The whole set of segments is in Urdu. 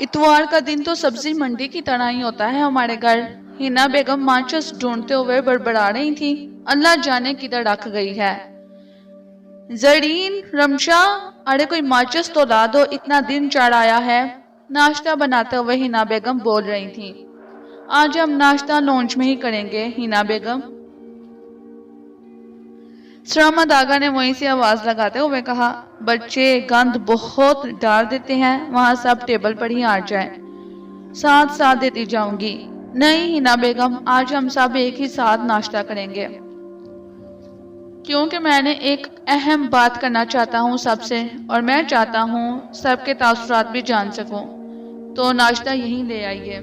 اتوار کا دن تو سبزی منڈی کی طرح ہی ہوتا ہے ہمارے گھر۔ ہینا بیگم ماچس ڈھونڈتے ہوئے بڑبڑا رہی تھی، اللہ جانے کدھر رکھ گئی ہے۔ زرین، رمشا، ارے کوئی ماچس تو لا دو، اتنا دن چڑھ آیا ہے۔ ناشتہ بناتے ہوئے ہینا بیگم بول رہی تھی۔ آج ہم ناشتہ لونچ میں ہی کریں گے ہینا بیگم۔ سرمد آگا نے وہیں سے آواز لگاتے ہوئے کہا، بچے گند بہت ڈال دیتے ہیں، وہاں سب ٹیبل پر ہی آ جائیں۔ ساتھ ساتھ دیتی جاؤں گی۔ نہیں ہینا بیگم، آج ہم سب ایک ہی ساتھ ناشتہ کریں گے، کیونکہ میں نے ایک اہم بات کرنا چاہتا ہوں سب سے، اور میں چاہتا ہوں سب کے تاثرات بھی جان سکوں، تو ناشتہ یہیں لے آئیے۔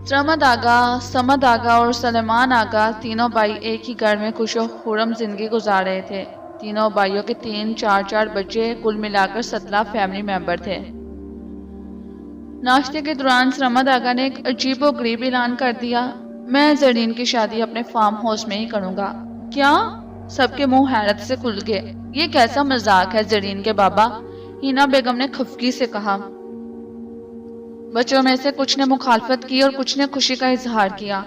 سرمد آگا، سمد آگا اور سلیمان آگا تینوں بھائی ایک ہی گھر میں خوش و خرم زندگی گزار رہے تھے۔ تینوں بھائیوں کے 3-4 بچے، کل ملا کر 17 فیملی ممبر تھے۔ ناشتے کے دوران سرمد آگا نے ایک عجیب و غریب اعلان کر دیا، میں زرین کی شادی اپنے فارم ہاؤس میں ہی کروں گا۔ کیا؟ سب کے منہ حیرت سے کھل گئے۔ یہ کیسا مذاق ہے زرین کے بابا؟ ہینا بیگم نے خفگی سے کہا۔ بچوں میں سے کچھ نے مخالفت کی اور کچھ نے خوشی کا اظہار کیا۔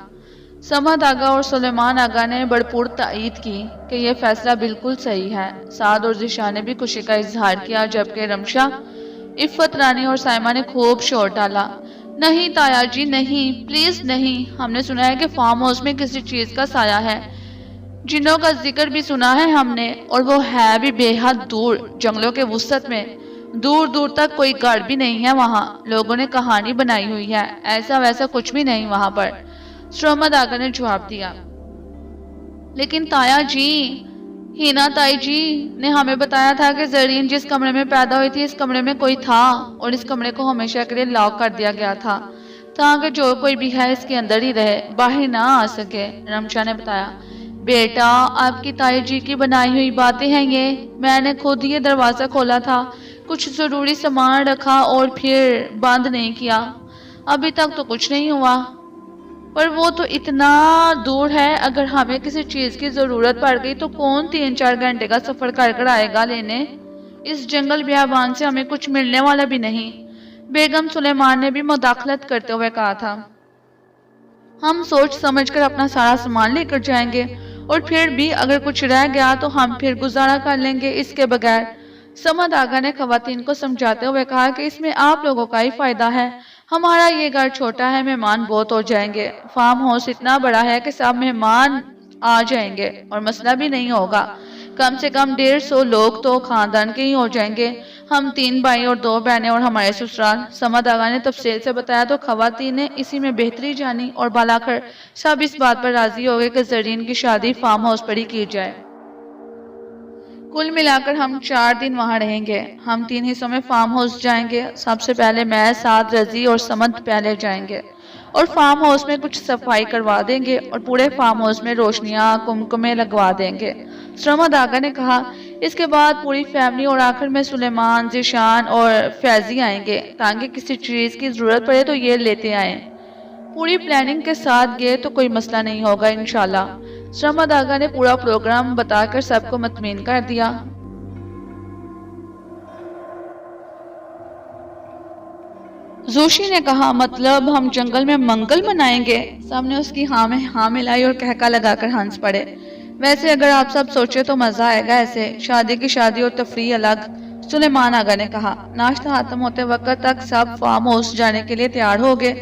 سمد آگا اور سلیمان آگا نے بڑپور تائید کی کہ یہ فیصلہ بالکل صحیح ہے۔ سعد اور ذیشان نے بھی خوشی کا اظہار کیا، جبکہ رمشا، عفت رانی اور سائمہ نے خوب شور ڈالا۔ نہیں تایا جی نہیں، پلیز نہیں، ہم نے سنا ہے کہ فارم ہاؤس میں کسی چیز کا سایہ ہے، جنوں کا ذکر بھی سنا ہے ہم نے، اور وہ ہے بھی بے حد دور، جنگلوں کے وسط میں، دور دور تک کوئی گھر بھی نہیں ہے وہاں، لوگوں نے کہانی بنائی ہوئی ہے، ایسا ویسا کچھ بھی نہیں وہاں پر۔ سرمد آگا نے جواب دیا۔ لیکن تایا جی، ہینا تائی جی نے ہمیں بتایا تھا کہ زرین جس کمرے میں پیدا ہوئی تھی اس کمرے میں کوئی تھا، اور اس کمرے کو ہمیشہ کے لیے لاک کر دیا گیا تھا تاکہ جو کوئی بھی ہے اس کے اندر ہی رہے، باہر نہ آ سکے۔ رمشا نے بتایا، بیٹا آپ کی تائی جی کی بنائی ہوئی باتیں ہیں یہ، میں نے خود یہ دروازہ کھولا تھا، کچھ ضروری سامان رکھا اور پھر بند نہیں کیا، ابھی تک تو کچھ نہیں ہوا۔ پر وہ تو اتنا دور ہے، اگر ہمیں کسی چیز کی ضرورت پڑ گئی تو کون 3-4 گھنٹے کا سفر کر کر آئے گا لینے؟ اس جنگل بیابان سے ہمیں کچھ ملنے والا بھی نہیں۔ بیگم سلیمان نے بھی مداخلت کرتے ہوئے کہا تھا، ہم سوچ سمجھ کر اپنا سارا سامان لے کر جائیں گے، اور پھر بھی اگر کچھ رہ گیا تو ہم پھر گزارا کر لیں گے اس کے بغیر۔ سمد آگا نے خواتین کو سمجھاتے ہوئے کہا کہ اس میں آپ لوگوں کا ہی فائدہ ہے، ہمارا یہ گھر چھوٹا ہے، مہمان بہت ہو جائیں گے، فارم ہاؤس اتنا بڑا ہے کہ سب مہمان آ جائیں گے اور مسئلہ بھی نہیں ہوگا، کم سے کم 150 لوگ تو خاندان کے ہی ہو جائیں گے، ہم 3 بھائی اور 2 بہنیں اور ہمارے سسرال۔ سمد آگا نے تفصیل سے بتایا تو خواتین نے اسی میں بہتری جانی، اور بالاخر سب اس بات پر راضی ہو گئے کہ زرین کی شادی فارم ہاؤس پر ہی کی جائے۔ کل ملا کر ہم 4 دن وہاں رہیں گے۔ ہم 3 حصوں میں فارم ہاؤس جائیں گے۔ سب سے پہلے میں، سعد، رضی اور سمد پہلے جائیں گے اور فارم ہاؤس میں کچھ صفائی کروا دیں گے اور پورے فارم ہاؤس میں روشنیاں، کمکمے لگوا دیں گے۔ سرمد آگا نے کہا، اس کے بعد پوری فیملی اور آخر میں سلیمان، ذیشان اور فیضی آئیں گے تاکہ کسی چیز کی ضرورت پڑے تو یہ لیتے آئیں۔ پوری پلاننگ کے ساتھ گئے تو کوئی مسئلہ نہیں ہوگا انشاءاللہ۔ سرمد آگا نے پورا پروگرام بتا کر سب کو مطمئن کر دیا۔ زوشی نے کہا، مطلب ہم جنگل میں منگل منائیں گے؟ سب نے اس کی ہاں میں ہاں ملائی اور کہکا لگا کر ہنس پڑے۔ ویسے اگر آپ سب سوچے تو مزہ آئے گا ایسے، شادی کی شادی اور تفریح الگ، سلیمان آگا نے کہا۔ ناشتہ ختم ہوتے وقت تک سب فارم ہاؤس جانے کے لیے تیار ہو گئے۔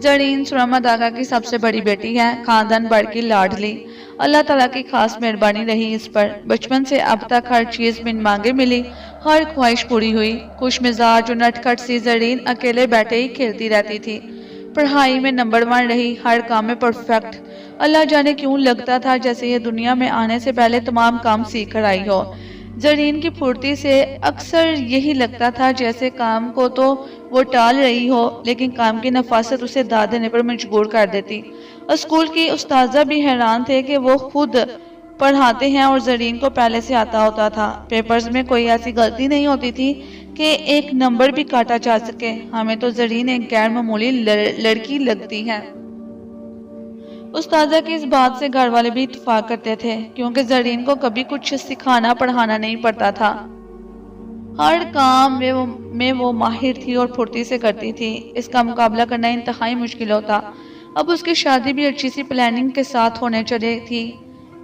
زرین سرمد آگا کی سب سے بڑی بیٹی ہے، خاندان بڑھ کی لاڈلی، اللہ تعالیٰ کی خاص مہربانی رہی اس پر، بچپن سے اب تک ہر چیز بن مانگے ملی، ہر خواہش پوری ہوئی۔ خوش مزاج اور نٹ کھٹ سی زرین اکیلے بیٹھے ہی کھیلتی رہتی تھی، پڑھائی میں نمبر 1 رہی، ہر کام میں پرفیکٹ، اللہ جانے کیوں لگتا تھا جیسے یہ دنیا میں آنے سے پہلے تمام کام سیکھ کر آئی ہو۔ زرین کی پھرتی سے اکثر یہی لگتا تھا جیسے کام کو تو وہ ٹال رہی ہو، لیکن کام کی نفاست اسے داد دینے پر مجبور کر دیتی۔ اسکول کی استاذہ بھی حیران تھے کہ وہ خود پڑھاتے ہیں اور زرین کو پہلے سے آتا ہوتا تھا، پیپرز میں کوئی ایسی غلطی نہیں ہوتی تھی کہ ایک نمبر بھی کاٹا جا سکے۔ ہمیں تو زرین ایک غیر معمولی لڑکی لگتی ہے۔ استاذہ کی اس بات سے گھر والے بھی اتفاق کرتے تھے، کیونکہ زرین کو کبھی کچھ سکھانا پڑھانا نہیں پڑتا تھا۔ ہر کام میں وہ ماہر تھی اور پھرتی سے کرتی تھی، اس کا مقابلہ کرنا انتہائی مشکل ہوتا۔ اب اس کی شادی بھی اچھی سی پلاننگ کے ساتھ ہونے چلی تھی۔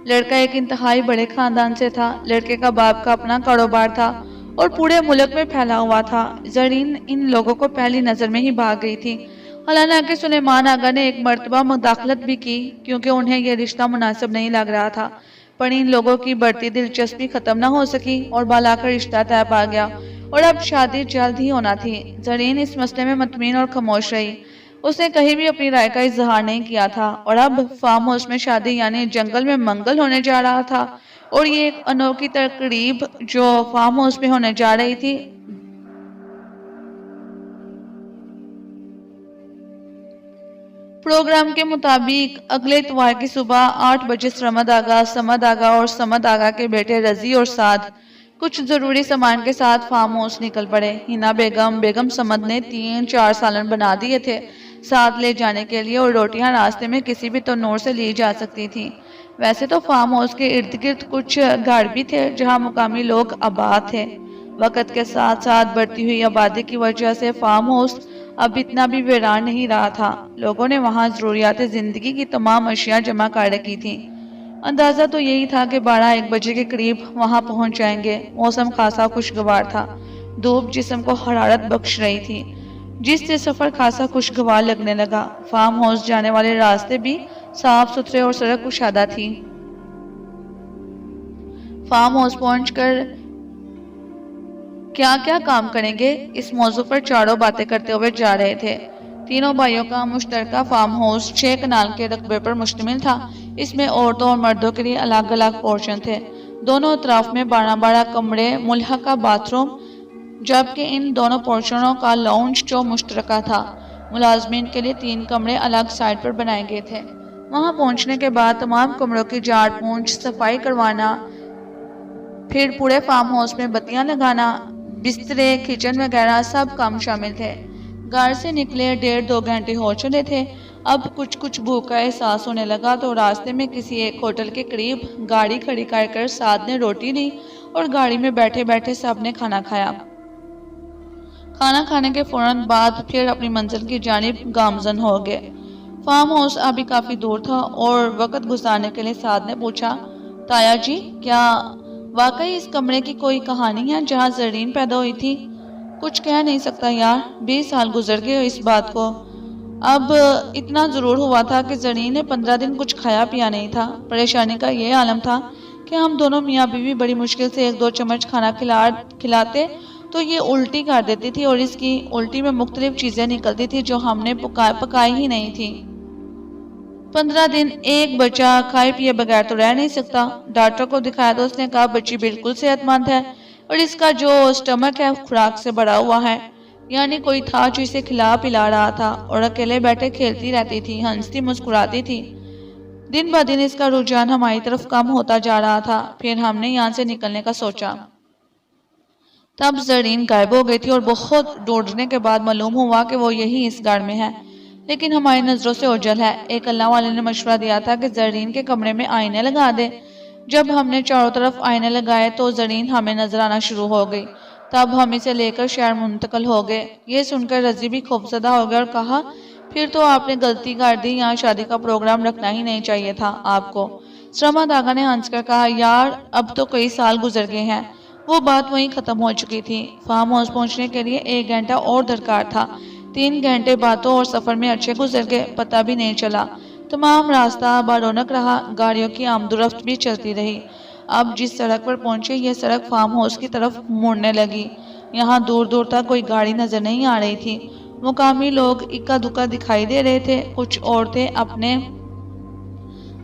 لڑکا ایک انتہائی بڑے خاندان سے تھا، لڑکے کا باپ کا اپنا کاروبار تھا اور پورے ملک میں پھیلا ہوا تھا۔ زرین ان لوگوں کو پہلی نظر میں ہی بھاگ گئی تھی۔ حالانکہ سلیمان آغا نے ایک مرتبہ مداخلت بھی کی کیونکہ انہیں یہ رشتہ مناسب نہیں لگ رہا تھا، پر ان لوگوں کی بڑھتی دلچسپی ختم نہ ہو سکی اور بالا کا رشتہ طے پا گیا اور اب شادی جلد ہی ہونا تھی۔ زرین اس مسئلے میں مطمئن اور خاموش رہی، اس نے کہیں بھی اپنی رائے کا اظہار نہیں کیا تھا، اور اب فارم ہاؤس میں شادی یعنی جنگل میں منگل ہونے جا رہا تھا، اور یہ ایک انوکھی تقریب جو فارم ہاؤس میں ہونے جا رہی تھی۔ پروگرام کے مطابق اگلے اتوار کی صبح 8 بجے سرمد آغا، سمد آغا اور سمد آغا کے بیٹے رضی اور سعد کچھ ضروری سامان کے ساتھ فارم ہاؤس نکل پڑے۔ ہینا بیگم سمد نے 3-4 سالن بنا دیے تھے ساتھ لے جانے کے لیے، اور روٹیاں راستے میں کسی بھی تنور سے لی جا سکتی تھیں۔ ویسے تو فارم ہاؤس کے ارد گرد کچھ گھر بھی تھے جہاں مقامی لوگ آباد تھے۔ وقت کے ساتھ ساتھ بڑھتی ہوئی آبادی کی وجہ سے فارم ہاؤس اب اتنا بھی ویران نہیں رہا تھا، لوگوں نے وہاں ضروریات زندگی کی تمام اشیاء جمع کر رکھی تھیں۔ اندازہ تو یہی تھا کہ 12-1 بجے کے قریب وہاں پہنچ جائیں گے۔ موسم خاصا خوشگوار تھا، دھوپ جسم کو حرارت بخش رہی تھی، جس سے سفر خاصا خوشگوار لگنے لگا۔ فارم ہاؤس جانے والے راستے بھی صاف ستھرے اور سڑک کشادہ تھی۔ فارم ہاؤس پہنچ کر کیا کیا کام کریں گے، اس موضوع پر چاروں باتیں کرتے ہوئے جا رہے تھے۔ تینوں بھائیوں کا مشترکہ فارم ہاؤس 6 کنال کے رقبے پر مشتمل تھا۔ اس میں عورتوں اور مردوں کے لیے الگ الگ پورشن تھے۔ دونوں اطراف میں 12 کمرے، ملحقہ باتھ روم، جبکہ ان دونوں پورشنوں کا لاؤنج جو مشترکہ تھا۔ ملازمین کے لیے 3 کمرے الگ سائٹ پر بنائے گئے تھے۔ وہاں پہنچنے کے بعد تمام کمروں کی جھاڑ پونچھ، صفائی کروانا، پھر پورے فارم ہاؤس میں بتیاں لگانا، بسترے، کچن وغیرہ سب کام شامل تھے۔ گھر سے نکلے 1.5-2 گھنٹے ہو چلے تھے۔ اب کچھ بھوک کا احساس ہونے لگا تو راستے میں کسی ایک ہوٹل کے قریب گاڑی کھڑی کر سعد نے روٹی لی اور گاڑی میں بیٹھے بیٹھے سب نے کھانا کھایا۔ کھانا کھانے کے فوراً بعد پھر اپنی منزل کی جانب گامزن ہو گئے۔ فارم ہاؤس ابھی کافی دور تھا اور وقت گزارنے کے لیے سعد نے پوچھا، تایا جی کیا واقعی اس کمرے کی کوئی کہانی ہے جہاں زرین پیدا ہوئی تھی؟ کچھ کہہ نہیں سکتا یار، 20 سال گزر گئے اس بات کو۔ اب اتنا ضرور ہوا تھا کہ زرین نے 15 دن کچھ کھایا پیا نہیں تھا۔ پریشانی کا یہ عالم تھا کہ ہم دونوں میاں بیوی بڑی مشکل سے 1-2 چمچ کھانا کھلاتے تو یہ الٹی کر دیتی تھی، اور اس کی الٹی میں مختلف چیزیں نکلتی تھی جو ہم نے پکائی ہی نہیں تھی۔ 15 دن ایک بچہ کھائے پیے بغیر تو رہ نہیں سکتا۔ ڈاکٹر کو دکھایا تو اس نے کہا بچی بالکل صحت مند ہے اور اس کا جو سٹمک ہے خوراک سے بڑا ہوا ہے، یعنی کوئی تھا جو اسے کھلا پلا رہا تھا، اور اکیلے بیٹھے کھیلتی رہتی تھی، ہنستی مسکراتی تھی۔ دن بہ دن اس کا رجحان ہماری طرف کم ہوتا جا رہا تھا۔ پھر ہم نے یہاں سے نکلنے کا سوچا۔ تب زرین غائب ہو گئی تھی اور بہت ڈھونڈنے کے بعد معلوم ہوا کہ وہ یہی اس گھر میں ہے، لیکن ہماری نظروں سے اوجھل ہے۔ ایک اللہ والے نے مشورہ دیا تھا کہ زرین کے کمرے میں آئینے لگا دے۔ جب ہم نے چاروں طرف آئینے لگائے تو زرین ہمیں نظر آنا شروع ہو گئی۔ تب ہم اسے لے کر شہر منتقل ہو گئے۔ یہ سن کر رضی بھی خوفزدہ ہو گیا اور کہا، پھر تو آپ نے غلطی کر دی، یہاں شادی کا پروگرام رکھنا ہی نہیں چاہیے تھا آپ کو۔ سرمد آغا نے ہنس کر کہا، یار اب تو کئی سال گزر گئے ہیں، وہ بات وہیں ختم ہو چکی تھی۔ فارم ہاؤس پہنچنے کے لیے 1 گھنٹہ اور درکار تھا۔ 3 گھنٹے باتوں اور سفر میں اچھے گزر گئے، پتہ بھی نہیں چلا۔ تمام راستہ برونق رہا، گاڑیوں کی آمد و رفت بھی چلتی رہی۔ اب جس سڑک پر پہنچے یہ سڑک فارم ہاؤس کی طرف مڑنے لگی۔ یہاں دور دور تک کوئی گاڑی نظر نہیں آ رہی تھی۔ مقامی لوگ اکا دکا دکھائی دے رہے تھے، کچھ عورتیں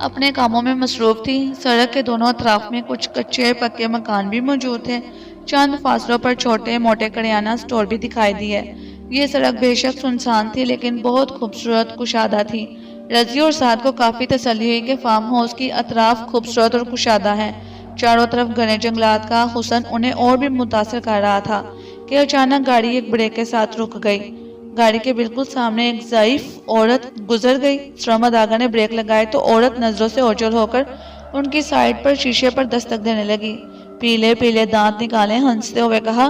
اپنے کاموں میں مصروف تھی۔ سڑک کے دونوں اطراف میں کچھ کچے پکے مکان بھی موجود تھے۔ چند فاصلوں پر چھوٹے موٹے کریانہ سٹور بھی دکھائی دیے۔ یہ سڑک بے شک سنسان تھی لیکن بہت خوبصورت کشادہ تھی۔ رضی اور سعد کو کافی تسلی ہوئی کہ فارم ہاؤس کی اطراف خوبصورت اور کشادہ ہیں۔ چاروں طرف گھنے جنگلات کا حسن انہیں اور بھی متاثر کر رہا تھا کہ اچانک گاڑی ایک بریک کے ساتھ رک گئی۔ گاڑی کے بالکل سامنے ایک ضعیف عورت گزر گئی۔ سرمد آغا نے بریک لگائے تو عورت نظروں سے اوجھل ہو کر ان کی سائیڈ پر شیشے پر دستک دینے لگی۔ پیلے پیلے دانت نکالے ہنستے ہوئے کہا،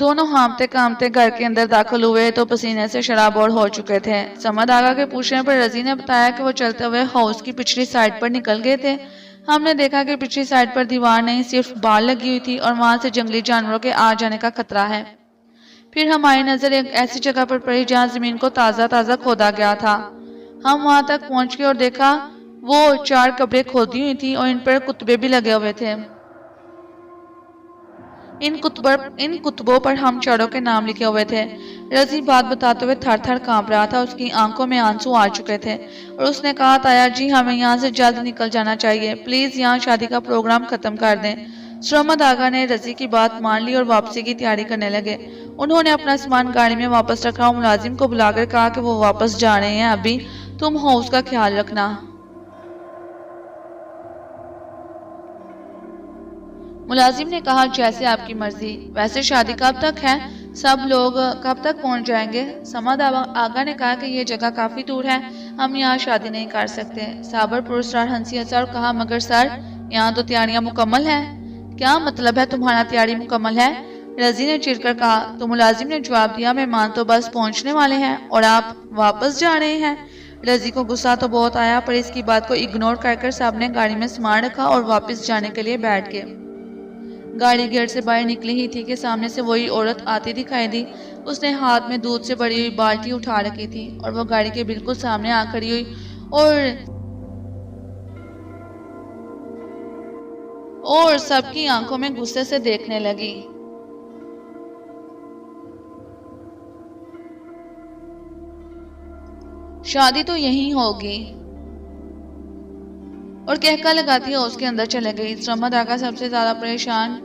دونوں ہانپتے کانپتے گھر کے اندر داخل ہوئے تو پسینے سے شرابور ہو چکے تھے۔ سمد آغا کے پوچھنے پر رضی نے بتایا کہ وہ چلتے ہوئے ہاؤس کی پچھلی سائڈ پر نکل گئے تھے۔ ہم نے دیکھا کہ پچھلی سائڈ پر دیوار نہیں صرف بال لگی ہوئی تھی اور وہاں سے جنگلی جانوروں کے آ جانے کا خطرہ ہے۔ پھر ہماری نظر ایک ایسی جگہ پر پڑی جہاں زمین کو تازہ تازہ کھودا گیا تھا۔ ہم وہاں تک پہنچ گئے اور دیکھا وہ 4 قبریں کھودی ہوئی تھی اور ان پر کتبے بھی لگے ہوئے تھے۔ ان کتبوں پر ہم چاروں کے نام لکھے ہوئے تھے۔ رضی بات بتاتے ہوئے تھر تھر کانپ رہا تھا، اس کی آنکھوں میں آنسو آ چکے تھے اور اس نے کہا تایا جی ہمیں یہاں سے جلد نکل جانا چاہیے، پلیز یہاں شادی کا پروگرام ختم کر دیں۔ سرمد آغا نے رضی کی بات مان لی اور واپسی کی تیاری کرنے لگے۔ انہوں نے اپنا سامان گاڑی میں واپس رکھا اور ملازم کو بلا کر کہا کہ وہ واپس جا رہے ہیں، ابھی تم ہاؤس کا خیال رکھنا۔ ملازم نے کہا جیسے آپ کی مرضی، ویسے شادی کب تک ہے؟ سب لوگ کب تک پہنچ جائیں گے؟ سمد آغا نے کہا کہ یہ جگہ کافی دور ہے، ہم یہاں شادی نہیں کر سکتے۔ صابر پرسرار ہنسی ہنسا اور کہا مگر سر یہاں تو تیاریاں مکمل ہیں۔ کیا مطلب ہے تمہارا تیاری مکمل ہے؟ رضی نے چڑھ کر کہا تو ملازم نے جواب دیا مہمان تو بس پہنچنے والے ہیں اور آپ واپس جا رہے ہیں۔ رضی کو غصہ تو بہت آیا پر اس کی بات کو اگنور کر کر سب نے گاڑی میں سامان رکھا اور واپس جانے کے لیے بیٹھ گئے۔ گاڑی گیٹ سے باہر نکلی ہی تھی کہ سامنے سے وہی عورت آتی دکھائی دی۔ اس نے ہاتھ میں دودھ سے بھری ہوئی بالٹی اٹھا رکھی تھی اور وہ گاڑی کے بالکل سامنے آ کھڑی ہوئی اور سب کی آنکھوں میں غصے سے دیکھنے لگی۔ شادی تو یہیں ہوگی اور کہکا لگاتی ہے اس کے اندر چلے گئی۔ سرمد آغا سب سے زیادہ پریشان،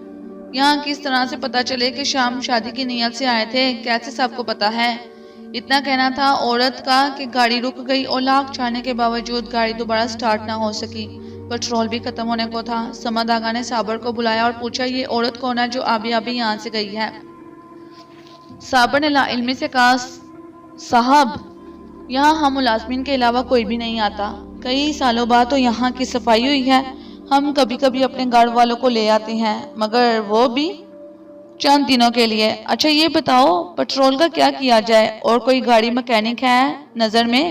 یہاں کس طرح سے پتا چلے کہ شام شادی کی نیت سے آئے تھے؟ کیسے سب کو پتا ہے؟ اتنا کہنا تھا عورت کا کہ گاڑی رک گئی اور لاکھ چاہنے کے باوجود گاڑی دوبارہ سٹارٹ نہ ہو سکی۔ پیٹرول بھی ختم ہونے کو تھا۔ سمد آغا نے صابر کو بلایا اور پوچھا یہ عورت کون ہے جو ابھی یہاں سے گئی ہے؟ صابر نے لا علمی سے کہا صاحب یہاں ہم ملازمین کے علاوہ کوئی بھی نہیں آتا، کئی سالوں بعد تو یہاں کی صفائی ہوئی ہے، ہم کبھی کبھی اپنے گھر والوں کو لے آتے ہیں مگر وہ بھی چند دنوں کے لیے۔ اچھا یہ بتاؤ پیٹرول کا کیا کیا جائے اور کوئی گاڑی مکینک ہے نظر میں؟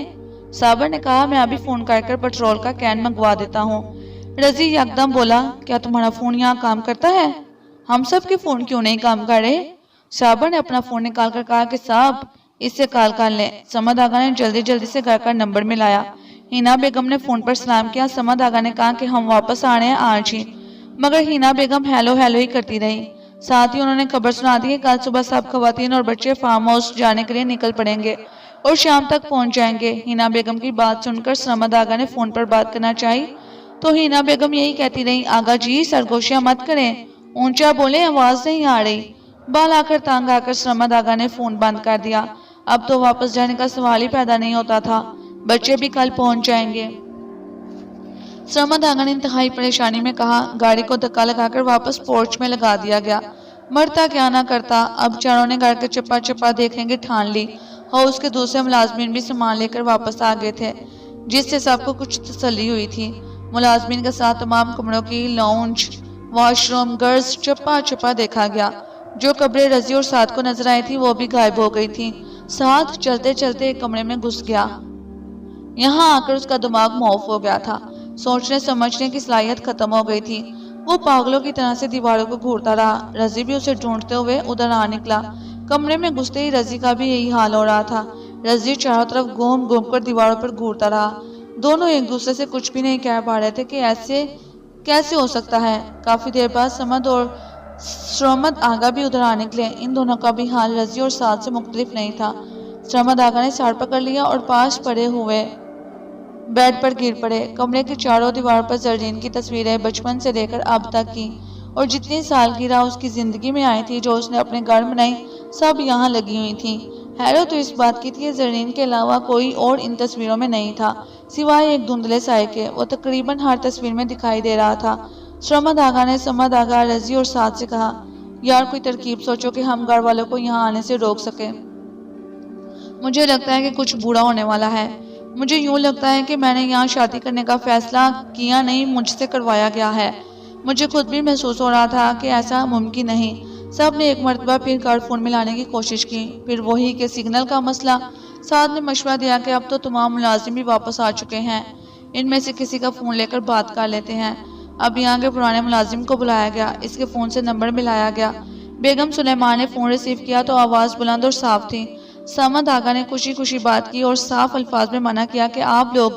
صابر نے کہا میں ابھی فون کر کر پیٹرول کا کین منگوا دیتا ہوں۔ رضی یکدم بولا کیا تمہارا فون یہاں کام کرتا ہے؟ ہم سب کے فون کیوں نہیں کام کر رہے؟ صابر نے اپنا فون نکال کر کہا کہ صاحب اس سے کال کر لیں۔ سمد آغا نے جلدی جلدی سے گھر کا نمبر ملایا۔ ہینا بیگم نے فون پر سلام کیا۔ سمد آغا نے کہا کہ ہم واپس آ رہے ہیں آج ہی، مگر ہینا بیگم ہیلو ہیلو ہی کرتی رہی۔ ساتھ ہی انہوں نے خبر سنا دی کہ کل صبح سب خواتین اور بچے فارم ہاؤس جانے کے لیے نکل پڑیں گے اور شام تک پہنچ جائیں گے۔ ہینا بیگم کی بات سن کر سمد آغا نے فون پر بات کرنا چاہی تو ہینا بیگم یہی کہتی رہی آغا جی سرگوشیاں مت کریں، اونچا بولیں آواز نہیں آ رہی۔ بال آ کر تانگ آ کر سمد آغا نے فون بند کر دیا۔ اب تو واپس جانے کا سوال ہی پیدا نہیں ہوتا تھا، بچے بھی کل پہنچ جائیں گے۔ سرمد آغا نے انتہائی پریشانی میں کہا۔ گاڑی کو دھکا لگا کر واپس پورچ میں لگا دیا گیا۔ مرتا کیا نہ کرتا، اب چاروں نے گھر کے چپا چپا دیکھنے کی ٹھان لی۔ ہاؤس کے دوسرے ملازمین بھی سامان لے کر واپس آ گئے تھے جس سے سب کو کچھ تسلی ہوئی تھی۔ ملازمین کے ساتھ تمام کمروں کی لاؤنج، واش روم، گرز چپا چپا دیکھا گیا۔ جو قبریں رضی اور سعد کو نظر آئی تھی وہ بھی غائب ہو گئی تھی۔ سعد چلتے چلتے ایک کمرے میں گھس گیا۔ یہاں آ کر اس کا دماغ معاف ہو گیا تھا، سوچنے سمجھنے کی صلاحیت ختم ہو گئی تھی۔ وہ پاگلوں کی طرح سے دیواروں کو گھورتا رہا۔ رضی بھی اسے ڈھونڈتے ہوئے ادھر آ نکلا۔ کمرے میں گھستے ہی رضی کا بھی یہی حال ہو رہا تھا۔ رضی چاروں طرف گھوم گھوم کر دیواروں پر گھورتا رہا۔ دونوں ایک دوسرے سے کچھ بھی نہیں کہہ پا رہے تھے کہ ایسے کیسے ہو سکتا ہے۔ کافی دیر بعد سمد اور سرمد آغا بھی ادھر آ نکلے۔ ان دونوں کا بھی حال رضی اور سعد سے مختلف نہیں تھا۔ سرمد آغا نے ساڑ پکڑ لیا اور پاس پڑے ہوئے بیڈ پر گر پڑے۔ کمرے کی چاروں دیوار پر زرین کی تصویریں بچپن سے لے کر اب تک کی اور جتنی سالگرہ اس کی زندگی میں آئی تھی جو اس نے اپنے گھر منائی سب یہاں لگی ہوئی تھی۔ حیرت تو اس بات کی تھی کہ زرین کے علاوہ کوئی اور ان تصویروں میں نہیں تھا سوائے ایک دھندلے سائے کے، وہ تقریباً ہر تصویر میں دکھائی دے رہا تھا۔ سرمد آغا نے سمد آغا، رضی اور سعد سے کہا یار کوئی ترکیب سوچو کہ ہم گھر والوں کو یہاں آنے سے روک سکیں۔ مجھے لگتا ہے کہ کچھ برا ہونے والا ہے۔ مجھے یوں لگتا ہے کہ میں نے یہاں شادی کرنے کا فیصلہ کیا نہیں، مجھ سے کروایا گیا ہے۔ مجھے خود بھی محسوس ہو رہا تھا کہ ایسا ممکن نہیں۔ سب نے ایک مرتبہ پھر کارڈ فون میں لانے کی کوشش کی، پھر وہی کہ سگنل کا مسئلہ۔ سعد نے مشورہ دیا کہ اب تو تمام ملازم بھی واپس آ چکے ہیں، ان میں سے کسی کا فون لے کر بات کر لیتے ہیں۔ اب یہاں کے پرانے ملازم کو بلایا گیا، اس کے فون سے نمبر ملایا گیا۔ بیگم سلیمان نے فون ریسیو کیا تو آواز بلند اور صاف تھی۔ سمد آغا نے خوشی خوشی بات کی اور صاف الفاظ میں منع کیا کہ آپ لوگ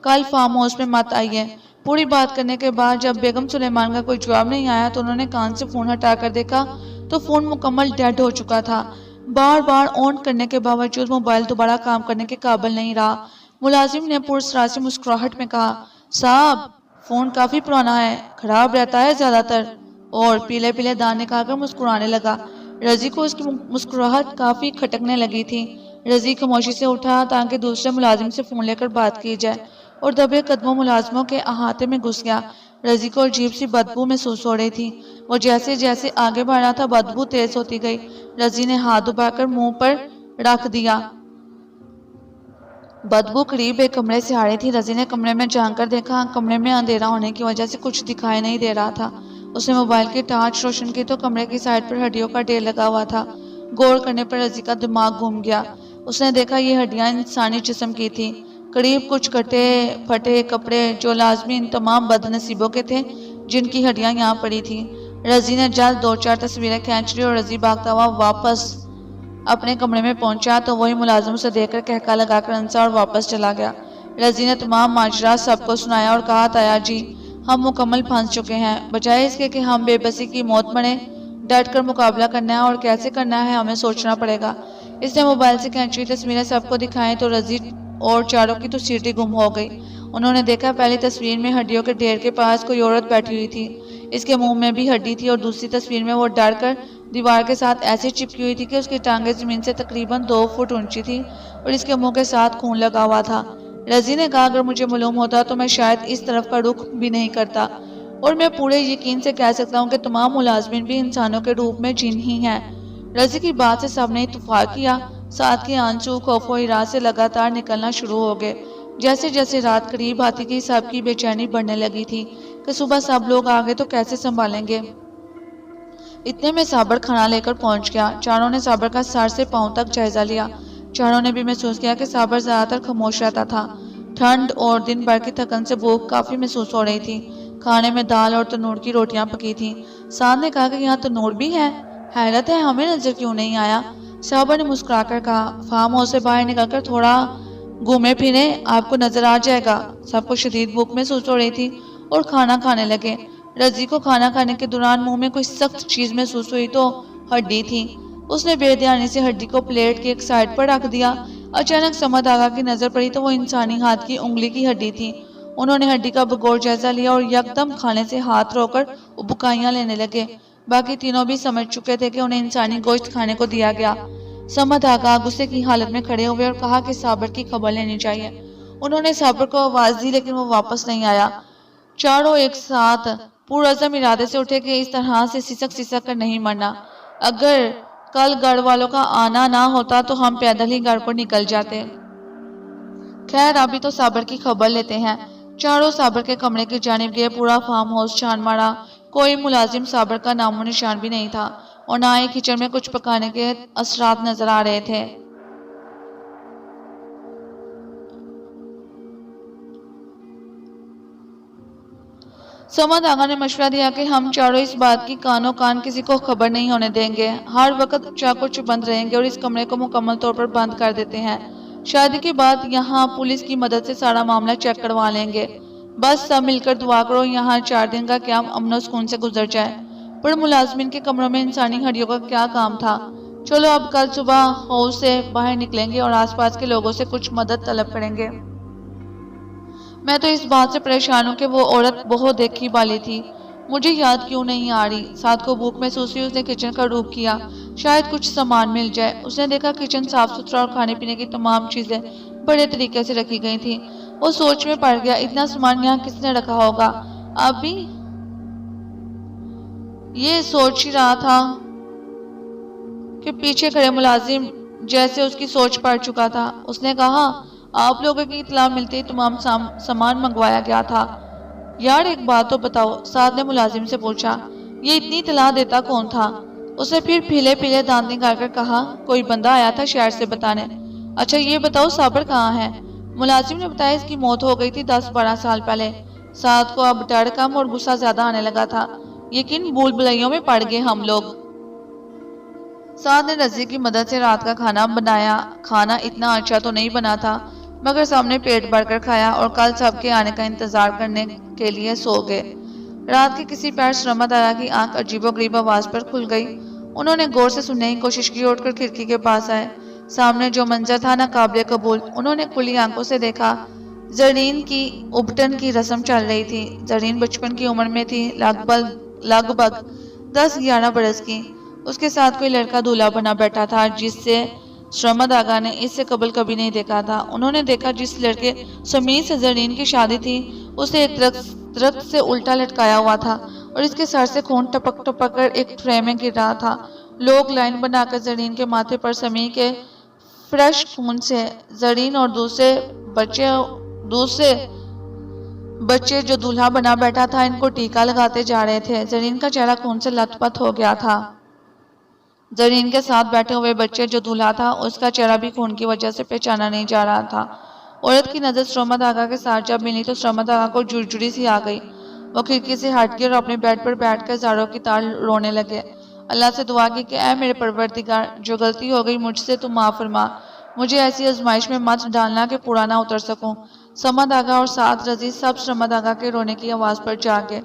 کل فارم ہاؤس میں مت آئیے۔ پوری بات کرنے کے بعد جب بیگم سلیمان کا کوئی جواب نہیں آیا تو انہوں نے کان سے فون ہٹا کر دیکھا تو فون مکمل ڈیڈ ہو چکا تھا۔ بار بار آن کرنے کے باوجود موبائل دوبارہ کام کرنے کے قابل نہیں رہا۔ ملازم نے پرسرار مسکراہٹ میں کہا، صاحب فون کافی پرانا ہے، خراب رہتا ہے زیادہ تر، اور پیلے پیلے دان نکال کر مسکرانے لگا۔ رضی کو اس کی مسکراہٹ کافی کھٹکنے لگی تھی۔ رضی خاموشی سے اٹھا تاکہ دوسرے ملازم سے فون لے کر بات کی جائے اور دبے قدموں ملازموں کے احاطے میں گھس گیا۔ رضی کو عجیب سی بدبو محسوس ہو رہی تھی۔ وہ جیسے جیسے آگے بڑھ رہا تھا بدبو تیز ہوتی گئی۔ رضی نے ہاتھ دبا کر منہ پر رکھ دیا۔ بدبو قریب ایک کمرے سے آ رہی تھی۔ رضی نے کمرے میں جھانک کر دیکھا، کمرے میں اندھیرا ہونے کی وجہ سے کچھ دکھائی نہیں دے رہا تھا۔ اس نے موبائل کی ٹارچ روشن کی تو کمرے کی سائڈ پر ہڈیوں کا ڈھیر لگا ہوا تھا۔ غور کرنے پر رضی کا دماغ گھوم گیا۔ اس نے دیکھا یہ ہڈیاں انسانی جسم کی تھی، قریب کچھ کٹے پھٹے کپڑے جو لازمی ان تمام بد نصیبوں کے تھے جن کی ہڈیاں یہاں پڑی تھیں۔ رضی نے جلد 2-4 تصویریں کھینچ لی اور رضی بھاگتا ہوا واپس اپنے کمرے میں پہنچا تو وہی ملازم اسے دیکھ کر کہکا لگا کر ہنسا اور واپس چلا گیا۔ رضی نے تمام ماجرا سب کو سنایا اور کہا، تایا جی ہم مکمل پھنس چکے ہیں، بجائے اس کے کہ ہم بے بسی کی موت مریں، ڈٹ کر مقابلہ کرنا ہے اور کیسے کرنا ہے ہمیں سوچنا پڑے گا۔ اس نے موبائل سے کھینچی تصویریں سب کو دکھائیں تو رضی اور چاروں کی تو سیٹی گم ہو گئی۔ انہوں نے دیکھا پہلی تصویر میں ہڈیوں کے ڈھیر کے پاس کوئی عورت بیٹھی ہوئی تھی، اس کے منہ میں بھی ہڈی تھی، اور دوسری تصویر میں وہ ڈر کر دیوار کے ساتھ ایسی چپکی ہوئی تھی کہ اس کی ٹانگیں زمین سے تقریباً 2 فٹ اونچی تھی اور اس کے منہ کے ساتھ خون لگا ہوا تھا۔ رضی نے کہا، اگر مجھے معلوم ہوتا تو میں شاید اس طرف کا رخ بھی نہیں کرتا، اور میں پورے یقین سے کہہ سکتا ہوں کہ تمام ملازمین بھی انسانوں کے روپ میں جن ہی ہیں۔ رضی کی بات سے سب نے اتفاق کیا۔ ساتھ کے آنسو خوف و ہراس سے لگاتار نکلنا شروع ہو گئے۔ جیسے جیسے رات قریب آتی گئی سب کی بے چینی بڑھنے لگی تھی کہ صبح سب لوگ آگے تو کیسے سنبھالیں گے۔ اتنے میں صابر کھانا لے کر پہنچ گیا۔ چاروں نے صابر کا سر سے پاؤں تک جائزہ لیا۔ چاروں نے بھی محسوس کیا کہ صابر زیادہ تر خاموش رہتا تھا۔ ٹھنڈ اور دن بھر کی تھکن سے بھوک کافی محسوس ہو رہی تھی۔ کھانے میں دال اور تنور کی روٹیاں پکی تھیں۔ سعد نے کہا کہ یہاں تنور بھی ہے، حیرت ہے ہمیں نظر کیوں نہیں آیا۔ صابر نے مسکرا کر کہا، فارم ہاؤس سے باہر نکل کر تھوڑا گھومے پھریں، آپ کو نظر آ جائے گا۔ سب کو شدید بھوک محسوس ہو رہی تھی اور کھانا کھانے لگے۔ رضی کو کھانا کھانے کے دوران منہ میں کوئی سخت چیز محسوس ہوئی تو ہڈی تھی۔ اس نے بے دھیانی سے ہڈی کو پلیٹ کی ایک سائڈ پر رکھ دیا۔ اچانک سمد آغا کی نظر پڑی تو وہ انسانی ہاتھ کی انگلی کی ہڈی تھی۔ انہوں نے ہڈی کا بغور جائزہ لیا اور یکدم کھانے سے ہاتھ رو کر ابکائیاں لینے لگے۔ باقی تینوں بھی سمجھ چکے تھے کہ انہیں انسانی گوشت کھانے کو دیا گیا۔ سمد آغا غصے کی حالت میں کھڑے ہوئے اور کہا کہ صابر کی خبر لینی چاہیے۔ انہوں نے صابر کو آواز دی لیکن وہ واپس نہیں آیا۔ چاروں ایک ساتھ پرعزم ارادے سے اٹھے کہ اس طرح سے سسک سسک کر نہیں مرنا۔ اگر کل گڑھ والوں کا آنا نہ ہوتا تو ہم پیدل ہی گھر کو نکل جاتے۔ خیر ابھی تو صابر کی خبر لیتے ہیں۔ چاروں صابر کے کمرے کی جانب گئے۔ پورا فارم ہاؤس چھان مارا، کوئی ملازم صابر کا نام و نشان بھی نہیں تھا اور نہ ہی کچن میں کچھ پکانے کے اثرات نظر آ رہے تھے۔ سمد آغا نے مشورہ دیا کہ ہم چاروں اس بات کی کانوں کان کسی کو خبر نہیں ہونے دیں گے، ہر وقت چاکو چوبند رہیں گے اور اس کمرے کو مکمل طور پر بند کر دیتے ہیں۔ شادی کے بعد یہاں پولیس کی مدد سے سارا معاملہ چیک کروا لیں گے۔ بس سب مل کر دعا کرو یہاں 4 دن کا قیام امن و سکون سے گزر جائے۔ پر ملازمین کے کمروں میں انسانی ہڈیوں کا کیا کام تھا؟ چلو اب کل صبح ہاؤس سے باہر نکلیں گے اور آس پاس کے لوگوں سے کچھ مدد طلب کریں گے۔ میں تو اس بات سے پریشان ہوں کہ وہ عورت بہت دیکھی بالی تھی، مجھے یاد کیوں نہیں آ رہی۔ سعد کو بھوک محسوس ہوئی، اس نے کچن کا رخ کیا، شاید کچھ سامان مل جائے۔ اس نے دیکھا کچن صاف ستھرا اور کھانے پینے کی تمام چیزیں بڑے طریقے سے رکھی گئی تھیں۔ وہ سوچ میں پڑ گیا، اتنا سامان یہاں کس نے رکھا ہوگا؟ اب بھی یہ سوچ ہی رہا تھا کہ پیچھے کھڑے ملازم جیسے اس کی سوچ پڑ چکا تھا۔ اس نے کہا، آپ لوگوں کی اطلاع ملتے ہی تمام سامان منگوایا گیا تھا۔ یار ایک بات تو بتاؤ، سعد نے ملازم سے پوچھا، یہ اتنی اطلاع دیتا کون تھا؟ اسے پھر پھیلے پھیلے دانت نکال کر کہا، کوئی بندہ آیا تھا شہر سے بتانے۔ اچھا یہ بتاؤ صابر کہاں ہے؟ ملازم نے بتایا اس کی موت ہو گئی تھی 10-12 سال پہلے۔ سعد کو اب ڈر کم اور غصہ زیادہ آنے لگا تھا۔ یقین بھول بھلائیوں میں پڑ گئے ہم لوگ۔ سعد نے رضی کی مدد سے رات کا کھانا بنایا۔ کھانا اتنا اچھا تو نہیں بنا تھا مگر سب نے پیٹ بھر کر کھایا اور کل سب کے آنے کا انتظار کرنے کے لیے سو گئے۔ رات کے کسی پیر سرمد آرا کی آنکھ عجیب و غریب آواز پر کھل گئی۔ انہوں نے غور سے سننے کی کوشش کی، اٹھ کر کھڑکی کے پاس آئے۔ سامنے جو منظر تھا ناقابل قبول۔ انہوں نے کھلی آنکھوں سے دیکھا، زرین کی ابٹن کی رسم چل رہی تھی۔ زرین بچپن کی عمر میں تھی، لگ بھگ 10-11 برس کی۔ اس کے ساتھ کوئی لڑکا دولہا بنا بیٹھا تھا جسے سرمد آغا نے اس سے قبل کبھی نہیں دیکھا تھا۔ انہوں نے دیکھا جس لڑکے سمیت سے زرین کی شادی تھی اسے ایک درخت سے الٹا لٹکایا ہوا تھا اور اس کے سر سے خون ٹپک ٹپک کر ایک ٹرے میں گر رہا تھا۔ لوگ لائن بنا کر زرین کے ماتھے پر سمی کے فریش خون سے زرین اور دوسرے بچے جو دولہا بنا بیٹھا تھا ان کو ٹیکا لگاتے جا رہے تھے۔ زرین کا چہرہ خون سے لت پت ہو گیا تھا۔ زرین کے ساتھ بیٹھے ہوئے بچے جو دولہا تھا اس کا چہرہ بھی خون کی وجہ سے پہچانا نہیں جا رہا تھا۔ عورت کی نظر سرمد آغا کے ساتھ جب ملی تو سرمد آغا کو جڑجڑی سی آ گئی۔ وہ کھڑکی سے ہٹ گئے اور اپنے بیڈ پر بیٹھ کر زاروں کی طرح رونے لگے۔ اللہ سے دعا کی کہ اے میرے پروردگار، جو غلطی ہو گئی مجھ سے تو معاف فرما، مجھے ایسی آزمائش میں مت ڈالنا کہ پورا نہ اتر سکوں۔ سرمد آغا اور سعد رضی سب سرمد آغا کے رونے کی آواز پر جاگے۔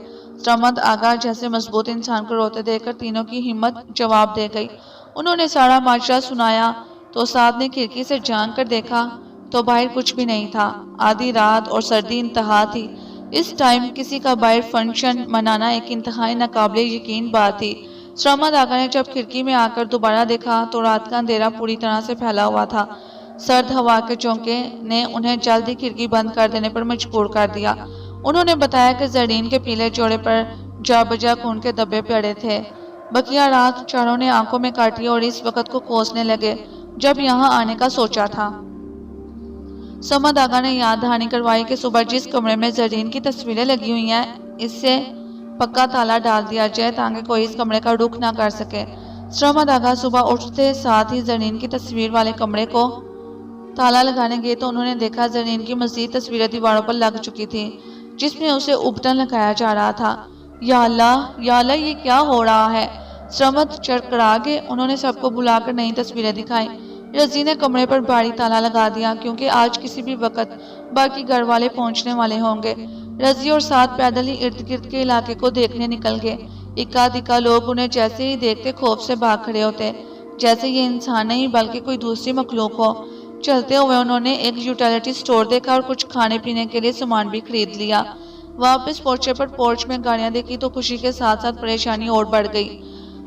سرمد آغا جیسے مضبوط انسان کو روتے دیکھ کر تینوں کی ہمت جواب دے گئی۔ انہوں نے سارا ماجرا سنایا تو سعد نے کھڑکی سے جھانک کر دیکھا تو باہر کچھ بھی نہیں تھا۔ آدھی رات اور سردی انتہا تھی۔ اس ٹائم کسی کا باہر فنکشن منانا ایک انتہائی ناقابل یقین بات تھی۔ سرمد آغا نے جب کھڑکی میں آ کر دوبارہ دیکھا تو رات کا اندھیرا پوری طرح سے پھیلا ہوا تھا۔ سرد ہوا کے جھونکے نے انہیں جلدی کھڑکی بند کر دینے پر مجبور کر دیا۔ انہوں نے بتایا کہ زرین کے پیلے جوڑے پر جا بجا خون کے دھبے پڑے تھے۔ بقیہ رات چاروں نے آنکھوں میں کاٹی اور اس وقت کو کوسنے لگے جب یہاں آنے کا سوچا تھا۔ سرمد آغا نے یاد دہانی کروائی کہ صبح جس کمرے میں زرین کی تصویریں لگی ہوئی ہیں اس سے پکا تالا ڈال دیا جائے تاکہ کوئی اس کمرے کا رخ نہ کر سکے۔ سرمد آغا صبح اٹھتے ساتھ ہی زرین کی تصویر والے کمرے کو تالا لگانے گئے تو انہوں نے دیکھا زرین کی مزید تصویریں دیواروں پر لگ چکی تھی جس میں اسے ابٹن لگایا جا رہا تھا۔ یا اللہ یہ کیا ہو رہا ہے؟ سرمد چڑکڑا گئے۔ انہوں نے سب کو بلا کر نئی تصویریں دکھائیں۔ رضی نے کمرے پر بھاری تالا لگا دیا کیونکہ آج کسی بھی وقت باقی گھر والے پہنچنے والے ہوں گے۔ رضی اور ساتھ پیدل ہی ارد گرد کے علاقے کو دیکھنے نکل گئے۔ اکا دکا لوگ انہیں جیسے ہی دیکھتے خوف سے بھاگ کھڑے ہوتے جیسے یہ انسان نہیں بلکہ کوئی دوسری مخلوق ہو۔ چلتے ہوئے انہوں نے ایک یوٹیلیٹی سٹور دیکھا اور کچھ کھانے پینے کے لیے سامان بھی خرید لیا۔ واپس پہنچے پر پورچ میں گاڑیاں دیکھی تو خوشی کے ساتھ ساتھ پریشانی اور بڑھ گئی۔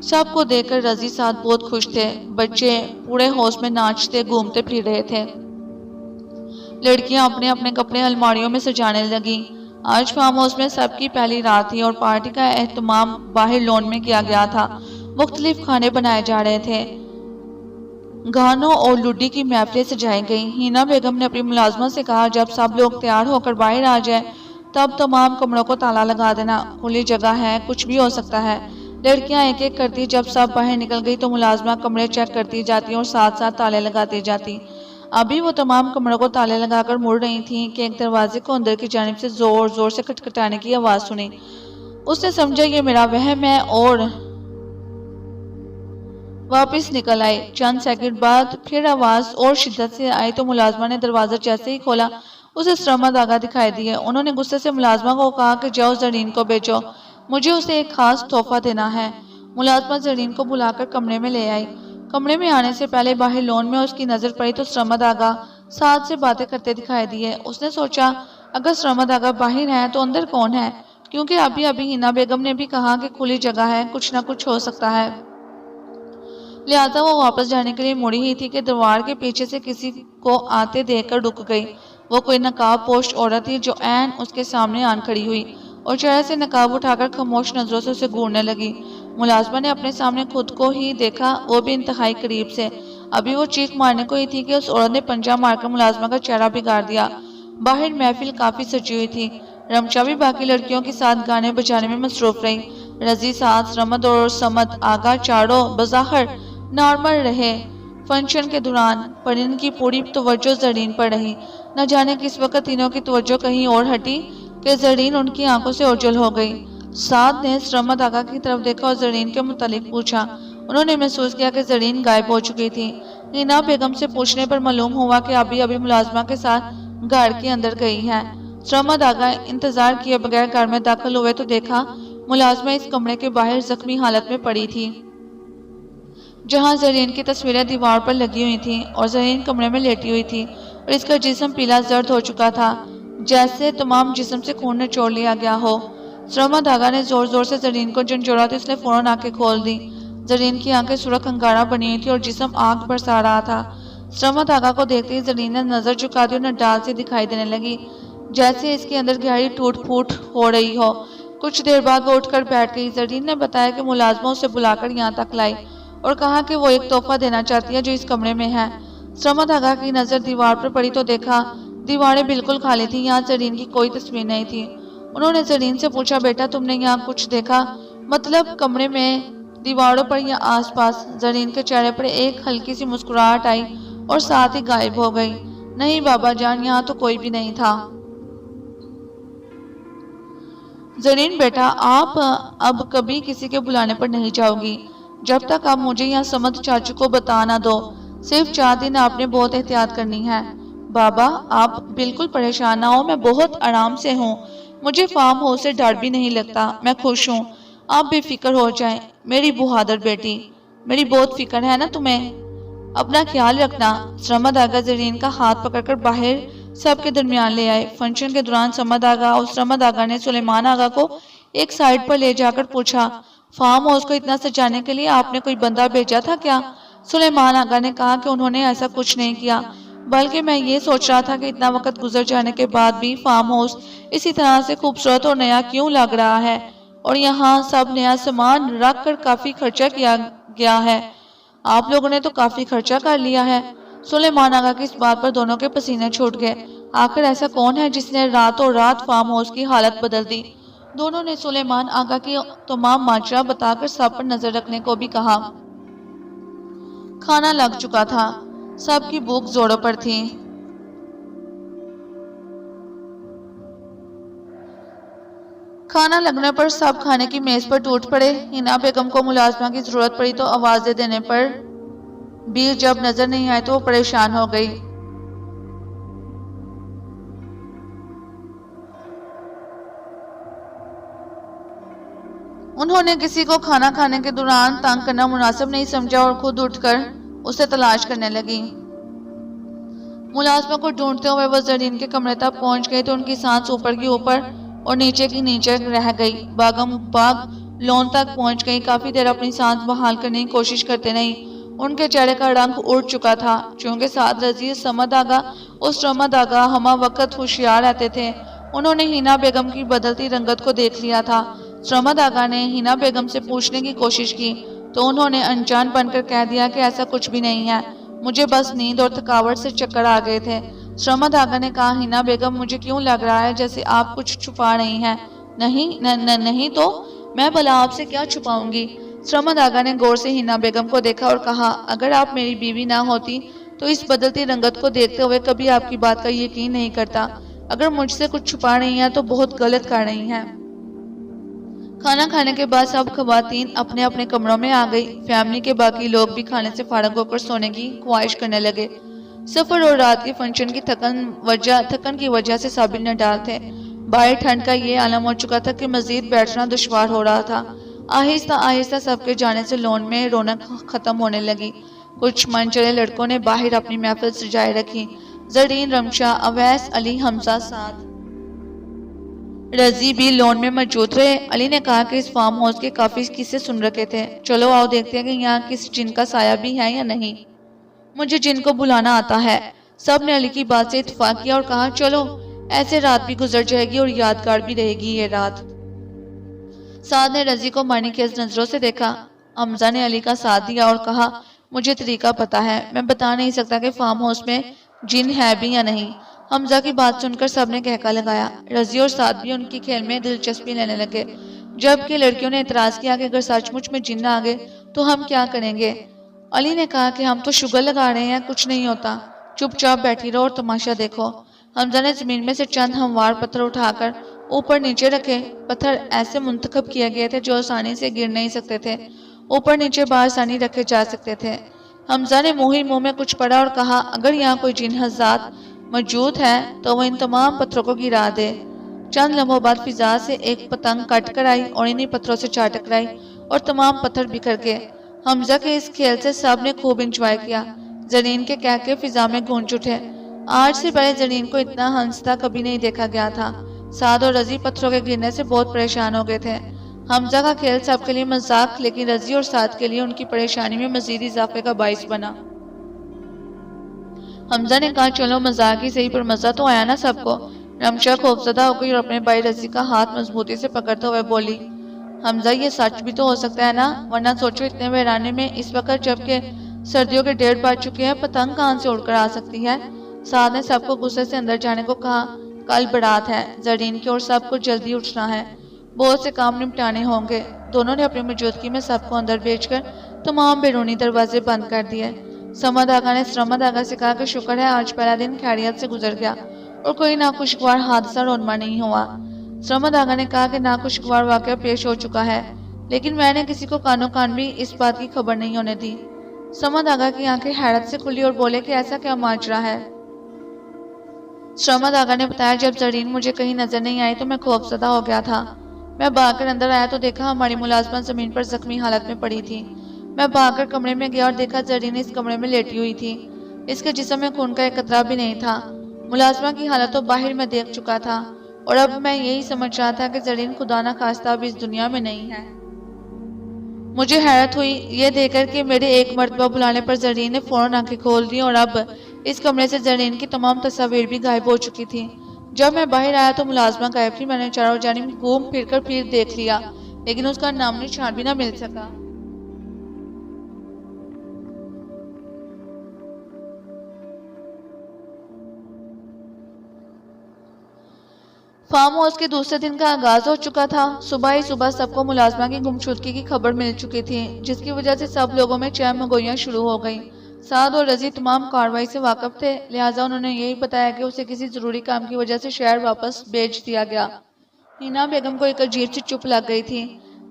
سب کو دیکھ کر رضی ساتھ بہت خوش تھے۔ بچے پورے ہوش میں ناچتے گھومتے پھر رہے تھے۔ لڑکیاں اپنے اپنے کپڑے الماریوں میں سجانے لگیں۔ آج فارم ہاؤس میں سب کی پہلی رات تھی اور پارٹی کا اہتمام باہر لون میں کیا گیا تھا۔ مختلف کھانے بنائے جا رہے تھے، گانوں اور لڈی کی محفلیں سجائی گئیں۔ ہینا بیگم نے اپنی ملازمت سے کہا جب سب لوگ تیار ہو کر باہر آ جائیں تب تمام کمروں کو تالا لگا دینا، کھلی جگہ ہے کچھ بھی ہو سکتا ہے۔ لڑکیاں ایک ایک کرتی جب سب باہر نکل گئی تو ملازمہ کمرے چیک کرتی جاتی اور ساتھ ساتھ تالے لگاتی جاتی۔ ابھی وہ تمام کمروں کو تالے لگا کر مڑ رہی تھیں کہ ایک دروازے کو اندر کی جانب سے زور زور سے کھٹکھٹانے کی آواز سنی۔ اس نے سمجھا یہ میرا وہم ہے اور واپس نکل آئی۔ چند سیکنڈ بعد پھر آواز اور شدت سے آئی تو ملازمہ نے دروازہ جیسے ہی کھولا اسے سرمد آغا دکھائی دیے۔ انہوں نے غصے سے ملازمہ کو کہا کہ جاؤ زرین کو بھیجو، مجھے اسے ایک خاص تحفہ دینا ہے۔ ملازمہ زرین کو بلا کر کمرے میں لے آئی۔ کمرے میں آنے سے پہلے باہر لون میں اس کی نظر پڑی تو سرمد آغا ساتھ سے باتیں کرتے دکھائی دیے۔ اس نے سوچا اگر سرمد آغا باہر ہیں تو اندر کون ہے، کیونکہ ابھی ہینا بیگم نے بھی کہا کہ کھلی جگہ ہے کچھ نہ کچھ ہو سکتا ہے۔ لہٰذا وہ واپس جانے کے لیے مڑی ہی تھی کہ دیوار کے پیچھے سے کسی کو آتے دیکھ کر رک گئی۔ وہ کوئی نقاب پوش عورت تھی جو عین اس کے سامنے آن کھڑی ہوئی اور چہرے سے نقاب اٹھا کر خاموش نظروں سے اسے گھورنے لگی۔ ملازمہ نے اپنے سامنے خود کو ہی دیکھا، وہ بھی انتہائی قریب سے۔ ابھی وہ چیخ مارنے کو ہی تھی کہ اس عورت نے پنجہ مار کر ملازمہ کا چہرہ بگاڑ دیا۔ باہر محفل کافی سجی ہوئی تھی۔ رمشا بھی باقی لڑکیوں کے ساتھ گانے بجانے میں مصروف رہی۔ رضی ساتھ رمد اور سمد آگا چاروں بظاہر نارمل رہے۔ فنکشن کے دوران پر ان کی پوری توجہ زرین پر رہی۔ نہ جانے کس وقت تینوں کی توجہ کہیں اور ہٹی کہ زرین ان کی آنکھوں سے اوجھل ہو گئی۔ سعد نے سرمد آقا کی طرف دیکھا اور زرین کے متعلق پوچھا۔ انہوں نے محسوس کیا کہ زرین غائب ہو چکی تھی۔ حنا بیگم سے پوچھنے پر معلوم ہوا کہ ابھی ملازمہ کے ساتھ گھر کے اندر گئی ہے۔ سرمد آقا انتظار کیے بغیر گھر میں داخل ہوئے تو دیکھا ملازمہ اس کمرے کے باہر زخمی حالت میں پڑی تھی، جہاں زرین کی تصویریں دیوار پر لگی ہوئی تھیں اور زرین کمرے میں لیٹی ہوئی تھی اور اس کا جسم پیلا زرد ہو چکا تھا، جیسے تمام جسم سے خون نچوڑ لیا گیا ہو۔ سرمد آقا نے زور زور سے زرین کو جھنجھوڑا تو اس نے فوراً آنکھیں کھول دی۔ زرین کی آنکھیں سرخ انگارہ بنی ہوئی تھی اور جسم آگ برسا رہا تھا۔ سرمد آقا کو دیکھتے ہی زرین نے نظر جھکا دی اور نڈال سے دکھائی دینے لگی، جیسے اس کے اندر گہری ٹوٹ پھوٹ ہو رہی ہو۔ کچھ دیر بعد وہ اٹھ کر بیٹھ گئی۔ زرین نے بتایا کہ ملازمہ اسے بلا کر یہاں تک لائی اور کہا کہ وہ ایک تحفہ دینا چاہتی ہے جو اس کمرے میں ہے۔ سرمد آقا کی نظر دیوار پر پڑی تو دیکھا دیواریں بالکل خالی تھیں، یہاں زرین کی کوئی تصویر نہیں تھی۔ انہوں نے زرین سے پوچھا، بیٹا تم نے یہاں کچھ دیکھا؟ مطلب کمرے میں، دیواروں پر یا آس پاس؟ زرین کے چہرے پر ایک ہلکی سی مسکراہٹ آئی اور ساتھ ہی غائب ہو گئی۔ نہیں بابا جان، یہاں تو کوئی بھی نہیں تھا۔ زرین بیٹا، آپ اب کبھی کسی کے بلانے پر نہیں جاؤ گی جب تک آپ مجھے یا سمد چاچو کو بتا نہ دو۔ صرف 4 دن آپ نے بہت احتیاط کرنی ہے۔ بابا آپ بالکل پریشان نہ ہو، میں بہت آرام سے ہوں، مجھے فارم ہاؤس سے ڈر بھی نہیں لگتا، میں خوش ہوں، آپ بے فکر ہو جائیں میری بہادر بیٹی، میری بہت فکر ہے نا تمہیں، اپنا خیال رکھنا۔ سرمد آقا زرین کا ہاتھ پکڑ کر باہر سب کے درمیان لے آئے۔ فنکشن کے دوران سمد آقا اور سرمد آقا نے سلیمان آقا کو ایک سائیڈ پر لے جا کر پوچھا، فارم ہاؤس کو اتنا سجانے کے لیے آپ نے کوئی بندہ بھیجا تھا کیا؟ سلیمان آقا نے کہا کہ انہوں نے ایسا کچھ نہیں کیا، بلکہ میں یہ سوچ رہا تھا کہ اتنا وقت گزر جانے کے بعد بھی فارم ہاؤس اسی طرح سے خوبصورت اور نیا کیوں لگ رہا ہے، اور یہاں سب نیا سامان رکھ کر کافی خرچہ کیا گیا ہے۔ آپ لوگوں نے تو کافی خرچہ کر لیا ہے۔ سلیمان آقا کی اس بات پر دونوں کے پسینے چھوٹ گئے۔ آخر ایسا کون ہے جس نے راتوں رات فارم ہاؤس کی حالت بدل دی؟ دونوں نے سلیمان آقا کی تمام ماجرا بتا کر سب پر نظر رکھنے کو بھی کہا۔ کھانا لگ چکا تھا، سب کی بھوک زوروں پر تھی۔ کھانا لگنے پر سب کھانے کی میز پر ٹوٹ پڑے۔ حنا بیگم کو ملازمہ کی ضرورت پڑی تو آواز دے دینے پر بھی جب نظر نہیں آئے تو وہ پریشان ہو گئی۔ انہوں نے کسی کو کھانا کھانے کے دوران تنگ کرنا مناسب نہیں سمجھا اور خود اٹھ کر اسے تلاش کرنے لگی۔ ملازمہ کو ڈھونڈتے ہوئے وہ زرین کے کمرے تک پہنچ گئی تو ان کی سانس اوپر کی اوپر اور نیچے کی نیچے رہ گئی۔ باغم باغ لون تک پہنچ گئی، کافی دیر اپنی سانس بحال کرنے کی کوشش کرتے نہیں۔ ان کے چہرے کا رنگ اڑ چکا تھا، چونکہ سعد رضی، سمد آقا اور سرمد آقا ہمہ وقت ہوشیار رہتے تھے۔ انہوں نے حنا بیگم کی بدلتی رنگت کو دیکھ لیا تھا۔ سرمد آقا نے حنا بیگم سے پوچھنے کی کوشش کی تو انہوں نے انجان بن کر کہہ دیا کہ ایسا کچھ بھی نہیں ہے، مجھے بس نیند اور تھکاوٹ سے چکر آ گئے تھے۔ سرمد آقا نے کہا، حنا بیگم مجھے کیوں لگ رہا ہے جیسے آپ کچھ چھپا رہی ہیں؟ نہیں تو میں بھلا آپ سے کیا چھپاؤں گی؟ سرمد آقا نے غور سے حنا بیگم کو دیکھا اور کہا، اگر آپ میری بیوی نہ ہوتی تو اس بدلتی رنگت کو دیکھتے ہوئے کبھی آپ کی بات کا یقین نہیں کرتا۔ اگر مجھ سے کچھ چھپا رہی ہیں تو بہت غلط کر رہی ہیں۔ کھانا کھانے کے بعد سب خواتین اپنے اپنے کمروں میں آ گئی۔ فیملی کے باقی لوگ بھی کھانے سے فارغ ہو کر سونے کی خواہش کرنے لگے۔ سفر اور رات کے فنکشن کی تھکن کی وجہ سے سب نڈال تھے۔ باہر ٹھنڈ کا یہ عالم ہو چکا تھا کہ مزید بیٹھنا دشوار ہو رہا تھا۔ آہستہ آہستہ سب کے جانے سے لون میں رونق ختم ہونے لگی۔ کچھ من چلے لڑکوں نے باہر اپنی محفل سجائے رکھی۔ زرین، رمشا، اویس، علی، حمزہ، سعد، رضی بھی لون میں موجود رہے۔ علی نے کہا کہ اس فارم ہاؤس کے کافی قصے سن رکھے تھے، چلو آؤ دیکھتے ہیں کہ یہاں کس جن کا سایہ بھی ہے یا نہیں۔ مجھے جن کو بلانا آتا ہے۔ سب نے علی کی بات سے اتفاق کیا اور کہا، چلو ایسے رات بھی گزر جائے گی اور یادگار بھی رہے گی یہ رات۔ سعد نے رضی کو معنی خیز نظروں سے دیکھا۔ حمزہ نے علی کا ساتھ دیا اور کہا، مجھے طریقہ پتا ہے، میں بتا نہیں سکتا کہ فارم ہاؤس میں جن ہے بھی یا نہیں۔ حمزہ کی بات سن کر سب نے کہکا لگایا۔ رضی اور سعد بھی ان کی کھیل میں دلچسپی لینے لگے۔ جبکہ لڑکیوں نے اعتراض کیا کہ اگر سچ مچ میں جن آ گئے تو ہم کیا کریں گے؟ علی نے کہا کہ ہم تو شوگر لگا رہے ہیں، کچھ نہیں ہوتا، چپ چاپ بیٹھی رہو اور تماشا دیکھو۔ حمزہ نے زمین میں سے چند ہموار پتھر اٹھا کر اوپر نیچے رکھے۔ پتھر ایسے منتخب کیے گئے تھے جو آسانی سے گر نہیں سکتے تھے، اوپر نیچے بآسانی رکھے جا سکتے تھے۔ حمزہ نے منہ میں کچھ پڑھا اور کہا، اگر یہاں کوئی جن حضرات موجود ہے تو وہ ان تمام پتھروں کو گرا دے۔ چند لمحوں بعد فضا سے ایک پتنگ کٹ کر آئی اور انہی پتھروں سے جا ٹکرائی اور تمام پتھر بکھر گئے۔ حمزہ کے اس کھیل سے سب نے خوب انجوائے کیا۔ زرین کے کہکے فضا میں گونج اٹھے۔ آج سے پہلے زرین کو اتنا ہنستا کبھی نہیں دیکھا گیا تھا۔ سعد اور رضی پتھروں کے گرنے سے بہت پریشان ہو گئے تھے۔ حمزہ کا کھیل سب کے لیے مذاق، لیکن رضی اور سعد کے لیے ان کی پریشانی میں مزید اضافے کا باعث بنا۔ حمزہ نے کہا، چلو مذاق ہی صحیح پر مزہ تو آیا نا سب کو۔ رمشا خوفزدہ ہو گئی اور اپنے بھائی رضی کا ہاتھ مضبوطی سے پکڑتے ہوئے بولی، حمزہ یہ سچ بھی تو ہو سکتا ہے نا، ورنہ سوچو اتنے ویرانے میں اس وقت جبکہ سردیوں کے 1:30 بج چکے ہیں، پتنگ کہاں سے اڑ کر آ سکتی ہے؟ سعد نے سب کو غصے سے اندر جانے کو کہا، کل بڑات ہے زرین کی اور سب کو جلدی اٹھنا ہے، بہت سے کام نمٹانے ہوں گے۔ دونوں نے اپنی موجودگی میں سب کو اندر بھیج کر تمام بیرونی دروازے بند کر دیے۔ سمد آغا نے سرمد آغا سے کہا کہ شکر ہے آج پہلا دن خیریت سے گزر گیا اور کوئی ناخوشگوار حادثہ رونما نہیں ہوا۔ سرمد آغا نے کہا کہ ناخوشگوار واقعہ پیش ہو چکا ہے، لیکن میں نے کسی کو کانوں کان بھی اس بات کی خبر نہیں ہونے دی۔ سمد آغا کی آنکھیں حیرت سے کھلی اور بولے کہ ایسا کیا ماجرا ہے؟ سرمد آغا نے بتایا، جب زرین مجھے کہیں نظر نہیں آئی تو میں خوفزدہ ہو گیا تھا۔ میں بھاگ کر اندر آیا تو دیکھا ہماری ملازمہ زمین پر زخمی حالت میں پڑی تھی۔ میں بھاگ کر کمرے میں گیا اور دیکھا زرین اس کمرے میں لیٹی ہوئی تھی۔ اس کے جسم میں خون کا ایک قطرہ بھی نہیں تھا۔ ملازمہ کی حالت تو باہر میں دیکھ چکا تھا اور اب میں یہی سمجھ رہا تھا کہ زرین خدا نہ خواستہ اب اس دنیا میں نہیں ہے۔ مجھے حیرت ہوئی یہ دیکھ کر کہ میرے ایک مرتبہ بلانے پر زرین نے فوراً آنکھیں کھول دی اور اب اس کمرے سے زرین کی تمام تصاویر بھی غائب ہو چکی تھی۔ جب میں باہر آیا تو ملازمہ غائب تھی۔ میں نے چاروں جانب گھوم پھر کر پھر دیکھ لیا، لیکن اس کا نام نشان بھی نہ مل سکا۔ فارم ہاؤس کے دوسرے دن کا آغاز ہو چکا تھا۔ صبح ہی صبح سب کو ملازمہ کی گمشدگی کی خبر مل چکی تھی، جس کی وجہ سے سب لوگوں میں چہم گوئیاں شروع ہو گئیں۔ سعد اور رضی تمام کارروائی سے واقف تھے، لہٰذا انہوں نے یہی بتایا کہ اسے کسی ضروری کام کی وجہ سے شہر واپس بھیج دیا گیا۔ حنا بیگم کو ایک عجیب سی چپ لگ گئی تھی،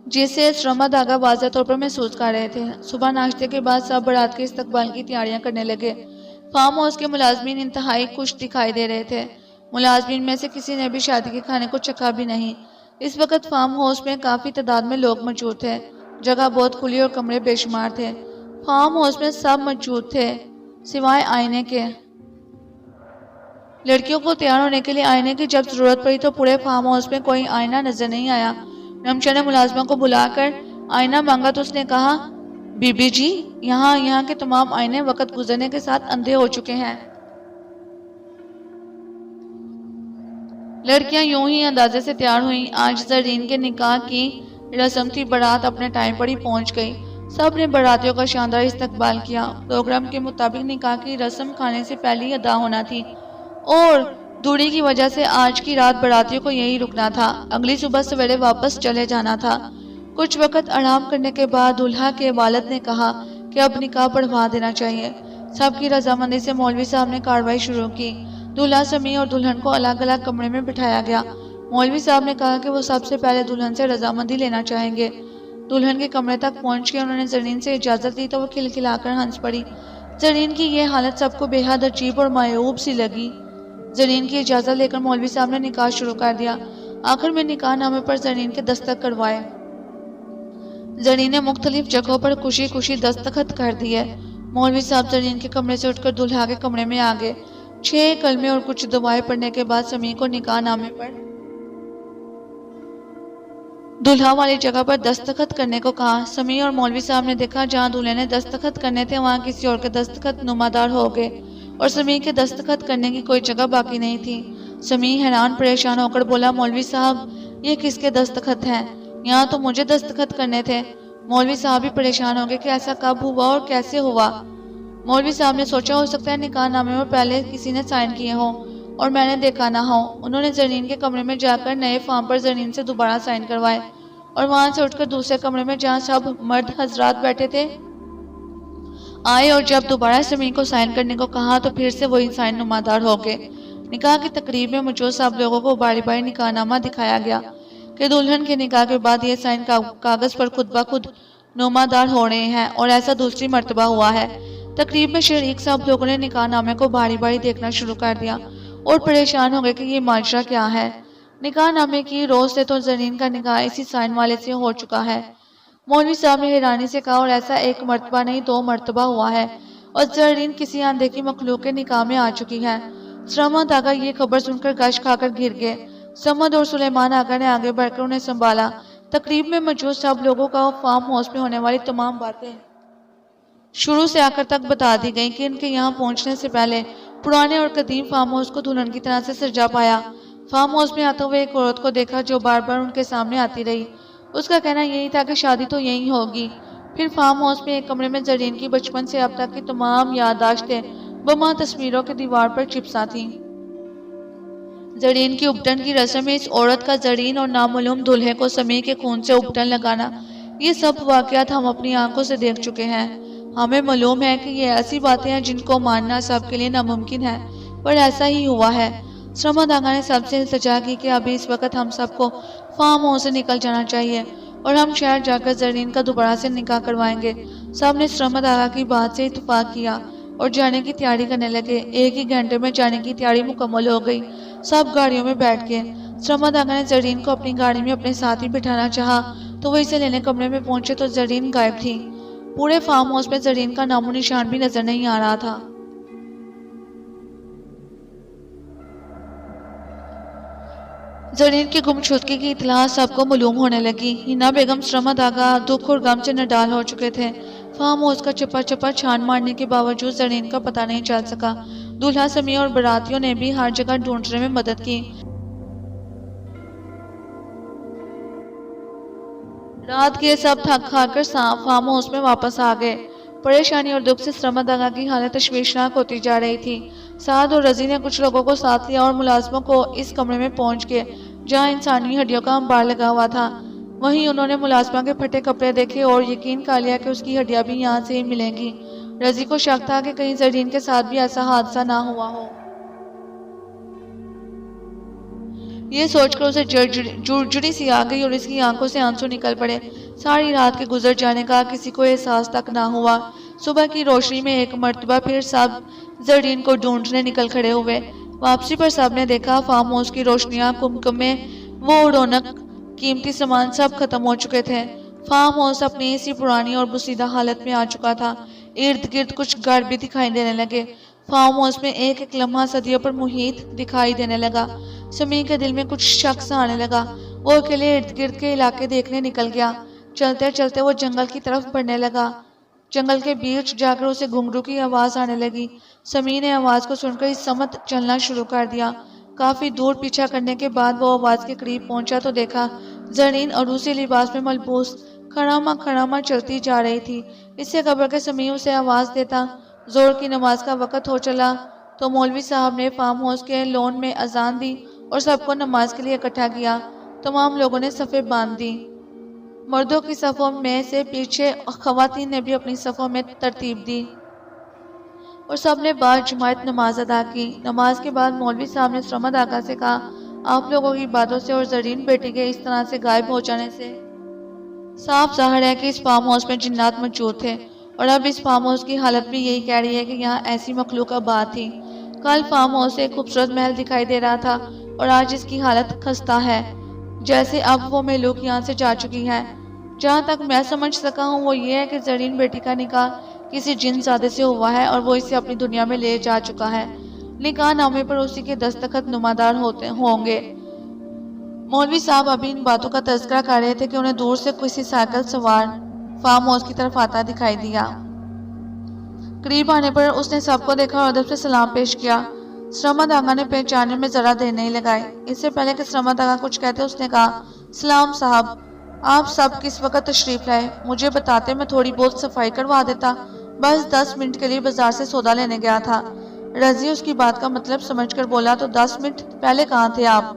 جسے سرمد آغا واضح طور پر محسوس کر رہے تھے۔ صبح ناشتے کے بعد سب بارات کے استقبال کی تیاریاں کرنے لگے۔ فارم ہاؤس کے ملازمین انتہائی خوش دکھائی دے رہے تھے۔ ملازمین میں سے کسی نے بھی شادی کے کھانے کو چکھا بھی نہیں۔ اس وقت فارم ہاؤس میں کافی تعداد میں لوگ موجود تھے۔ جگہ بہت کھلی اور کمرے بے شمار تھے۔ فارم ہاؤس میں سب موجود تھے سوائے آئینے کے۔ لڑکیوں کو تیار ہونے کے لیے آئینے کی جب ضرورت پڑی تو پورے فارم ہاؤس میں کوئی آئینہ نظر نہیں آیا۔ رمشا نے ملازمہ کو بلا کر آئینہ مانگا تو اس نے کہا، بی بی جی یہاں کے تمام آئینے وقت گزرنے کے ساتھ اندھے ہو چکے ہیں۔ لڑکیاں یوں ہی اندازے سے تیار ہوئیں۔ آج زرین کے نکاح کی رسم تھی۔ بارات اپنے ٹائم پر ہی پہنچ گئی۔ سب نے باراتیوں کا شاندار استقبال کیا۔ پروگرام کے مطابق نکاح کی رسم کھانے سے پہلے ہی ادا ہونا تھی اور دوری کی وجہ سے آج کی رات باراتیوں کو یہی رکنا تھا، اگلی صبح سویرے واپس چلے جانا تھا۔ کچھ وقت آرام کرنے کے بعد دولہا کے والد نے کہا کہ اب نکاح پڑھوا دینا چاہیے۔ سب کی رضامندی سے مولوی صاحب نے کارروائی شروع کی۔ دولہا سمیع اور دلہن کو الگ الگ کمرے میں بٹھایا گیا۔ مولوی صاحب نے کہا کہ وہ سب سے پہلے دلہن سے رضامندی لینا چاہیں گے۔ دلہن کے کمرے تک پہنچ کے انہوں نے زرین سے اجازت لی تو وہ کھلکھلا کر ہنس پڑی۔ زرین کی یہ حالت سب کو بے حد عجیب اور معیوب سی لگی۔ زرین کی اجازت لے کر مولوی صاحب نے نکاح شروع کر دیا۔ آخر میں نکاح نامے پر زرین کے دستخط کروائے۔ زرین نے مختلف جگہوں پر خوشی خوشی دستخط کر دیے۔ مولوی صاحب زرین کے کمرے سے اٹھ کر دولہا کے کمرے میں آ گئے۔ 6 کلمے اور کچھ دعائیں پڑھنے کے بعد سمیع کو نکاح نامے پر دولہا والی جگہ پر دستخط کرنے کو کہا۔ سمیع اور مولوی صاحب نے دیکھا جہاں دولہے نے دستخط کرنے تھے وہاں کسی اور کے دستخط نمودار ہو گئے اور سمیع کے دستخط کرنے کی کوئی جگہ باقی نہیں تھی۔ سمیع حیران پریشان ہو کر بولا، مولوی صاحب یہ کس کے دستخط ہیں؟ یہاں تو مجھے دستخط کرنے تھے۔ مولوی صاحب بھی پریشان ہو گئے کہ ایسا کب ہوا اور کیسے ہوا۔ مولوی صاحب نے سوچا ہو سکتا ہے نکاح نامے میں پہلے کسی نے سائن کیے ہوں اور میں نے دیکھا نہ ہو۔ انہوں نے زرین کے کمرے میں جا کر نئے فارم پر زرین سے دوبارہ سائن کروائے اور وہاں سے اٹھ کر دوسرے کمرے میں جہاں سب مرد حضرات بیٹھے تھے آئے، اور جب دوبارہ سمین کو سائن کرنے کو کہا تو پھر سے وہی سائن نمادار ہو گئے۔ نکاح کی تقریب میں موجود سب لوگوں کو باری باری نکاح نامہ دکھایا گیا کہ دلہن کے نکاح کے بعد یہ سائن کاغذ پر خود بخود نمادار ہو رہے ہیں، اور ایسا دوسری مرتبہ ہوا ہے۔ تقریب میں شریک سب لوگوں نے نکاح نامے کو باری باری دیکھنا شروع کر دیا اور پریشان ہو گئے کہ یہ ماجرا کیا ہے۔ نکاح نامے کی روز سے تو زرین کا نکاح اسی سائن والے سے ہو چکا ہے۔ مولوی صاحب نے حیرانی سے کہا، اور ایسا ایک مرتبہ نہیں 2 مرتبہ ہوا ہے، اور زرین کسی اندیکھی مخلوق کے نکاح میں آ چکی ہے۔ سرمد آگا یہ خبر سن کر گش کھا کر گر گئے۔ سمد اور سلیمان آگا نے آگے بڑھ کر انہیں سنبھالا۔ تقریب میں موجود سب لوگوں کا فارم ہاؤس میں ہونے والی تمام باتیں شروع سے آخر تک بتا دی گئیں کہ ان کے یہاں پہنچنے سے پہلے پرانے اور قدیم فارم ہاؤس کو دلہن کی طرح سے سجا پایا۔ فارم ہاؤس میں آتے ہوئے ایک عورت کو دیکھا جو بار بار ان کے سامنے آتی رہی۔ اس کا کہنا یہی تھا کہ شادی تو یہی ہوگی۔ پھر فارم ہاؤس میں ایک کمرے میں زرین کی بچپن سے اب تک کی تمام یادداشتیں بما تصویروں کے دیوار پر چپسا تھیں۔ زرین کی ابٹن کی رسم میں اس عورت کا زرین اور نامعلوم دلہے کو سمیع کے خون سے ابٹن لگانا، یہ سب واقعات ہم اپنی آنکھوں سے دیکھ چکے ہیں۔ ہمیں معلوم ہے کہ یہ ایسی باتیں ہیں جن کو ماننا سب کے لیے ناممکن ہے، پر ایسا ہی ہوا ہے۔ سرمد آگا نے سب سے التجا کی کہ ابھی اس وقت ہم سب کو فارم ہاؤس سے نکل جانا چاہیے اور ہم شہر جا کر زرین کا دوبارہ سے نکاح کروائیں گے۔ سب نے سرمد آگا کی بات سے اتفاق کیا اور جانے کی تیاری کرنے لگے۔ 1 ہی گھنٹے میں جانے کی تیاری مکمل ہو گئی۔ سب گاڑیوں میں بیٹھ گئے۔ سرمد آگا نے زرین کو اپنی گاڑی میں اپنے ساتھ ہی بٹھانا چاہا تو وہ اسے لینے کمرے میں پہنچے تو زرین غائب تھی۔ پورے فارم ہاؤس میں زرین کا نام و نشان بھی نظر نہیں آ رہا تھا۔ زرین کی گمشدگی کی اطلاع سب کو معلوم ہونے لگی۔ ہینا بیگم، سرمد آگا دکھ اور غم سے نڈال ہو چکے تھے۔ فارم ہاؤس کا چپا چپا چھان مارنے کے باوجود زرین کا پتہ نہیں چل سکا۔ دولہا سمیع اور براتیوں نے بھی ہر جگہ ڈھونڈنے میں مدد کی۔ رات کے سب تھک کھا کر فارم ہاؤس میں واپس آ گئے۔ پریشانی اور دکھ سے سرمد آگا کی حالت تشویشناک ہوتی جا رہی تھی۔ سعد اور رضی نے کچھ لوگوں کو ساتھ لیا اور ملازموں کو اس کمرے میں پہنچ گئے جہاں انسانی ہڈیوں کا انبار لگا ہوا تھا۔ وہیں انہوں نے ملازمہ کے پھٹے کپڑے دیکھے اور یقین کر لیا کہ اس کی ہڈیاں بھی یہاں سے ہی ملیں گی۔ رضی کو شک تھا کہ کہیں زرین کے ساتھ بھی ایسا حادثہ نہ ہوا ہو۔ یہ سوچ کر اسے جڑجڑی سی آ گئی اور اس کی آنکھوں سے آنسو نکل پڑے۔ ساری رات کے گزر جانے کا کسی کو احساس تک نہ ہوا۔ صبح کی روشنی میں ایک مرتبہ پھر سب زرین کو ڈھونڈنے نکل کھڑے ہوئے۔ واپسی پر سب نے دیکھا فارم ہاؤس کی روشنیاں، کمکمے، وہ رونق، قیمتی سامان سب ختم ہو چکے تھے۔ فارم ہاؤس اپنی اسی پرانی اور بوسیدہ حالت میں آ چکا تھا۔ ارد گرد کچھ گھر بھی دکھائی دینے لگے۔ فارم ہاؤس میں ایک ایک لمحہ صدیوں پر محیط دکھائی دینے لگا۔ سمیع کے دل میں کچھ شک سا آنے لگا۔ وہ اکیلے ارد گرد کے علاقے دیکھنے نکل گیا۔ چلتے چلتے وہ جنگل کی طرف بڑھنے لگا۔ جنگل کے بیچ جا کر اسے گھنگرو کی آواز آنے لگی۔ سمیع نے آواز کو سن کر اس سمت چلنا شروع کر دیا۔ کافی دور پیچھا کرنے کے بعد وہ آواز کے قریب پہنچا تو دیکھا زرین عروسی لباس میں ملبوس کھڑامہ چلتی جا رہی تھی۔ اس سے خبر کہ سمیع اسے آواز دیتا۔ زور کی نماز کا وقت ہو چلا تو مولوی صاحب نے فارم ہاؤس کے لون میں اذان دی اور سب کو نماز کے لیے اکٹھا کیا۔ تمام لوگوں نے صفیں باندھ دی۔ مردوں کی صفوں میں سے پیچھے خواتین نے بھی اپنی صفوں میں ترتیب دی اور سب نے بعد جماعت نماز ادا کی۔ نماز کے بعد مولوی صاحب نے سرمد آقا سے کہا، آپ لوگوں کی باتوں سے اور زرین بیٹی کے اس طرح سے غائب ہو جانے سے صاف ظاہر ہے کہ اس فارم ہاؤس میں جنات موجود تھے، اور اب اس فارم ہاؤس کی حالت بھی یہی کہہ رہی ہے کہ یہاں ایسی مخلوق آباد تھی۔ کل فارم ہاؤس سے ایک خوبصورت محل دکھائی دے رہا تھا اور آج اس کی حالت خستہ ہے، جیسے اب وہ مخلوق یہاں سے جا چکی ہے۔ جہاں تک میں سمجھ سکا ہوں وہ یہ ہے کہ زرین بیٹی کا نکاح کسی جن زادے سے ہوا ہے اور وہ اسے اپنی دنیا میں لے جا چکا ہے۔ نکاح نامے پر اسی کے دستخط نمادار ہوں گے۔ مولوی صاحب ابھی ان باتوں کا تذکرہ کر رہے تھے کہ انہیں دور سے کسی سائیکل سوار فارم ہاؤس کی طرف آتا دکھائی دیا۔ قریب آنے پر اس نے سب کو دیکھا اور ادب سے سلام پیش کیا۔ سرمد آقا نے پہچاننے میں ذرا دیر نہیں لگائی۔ اس سے پہلے کہ سرمد آقا کچھ کہتے اس نے کہا، سلام صاحب، آپ سب کس وقت تشریف لائے؟ مجھے بتاتے میں تھوڑی بہت صفائی کروا دیتا۔ بس 10 منٹ کے لیے بازار سے سودا لینے گیا تھا۔ رضی اس کی بات کا مطلب سمجھ کر بولا، تو 10 منٹ پہلے کہاں تھے آپ؟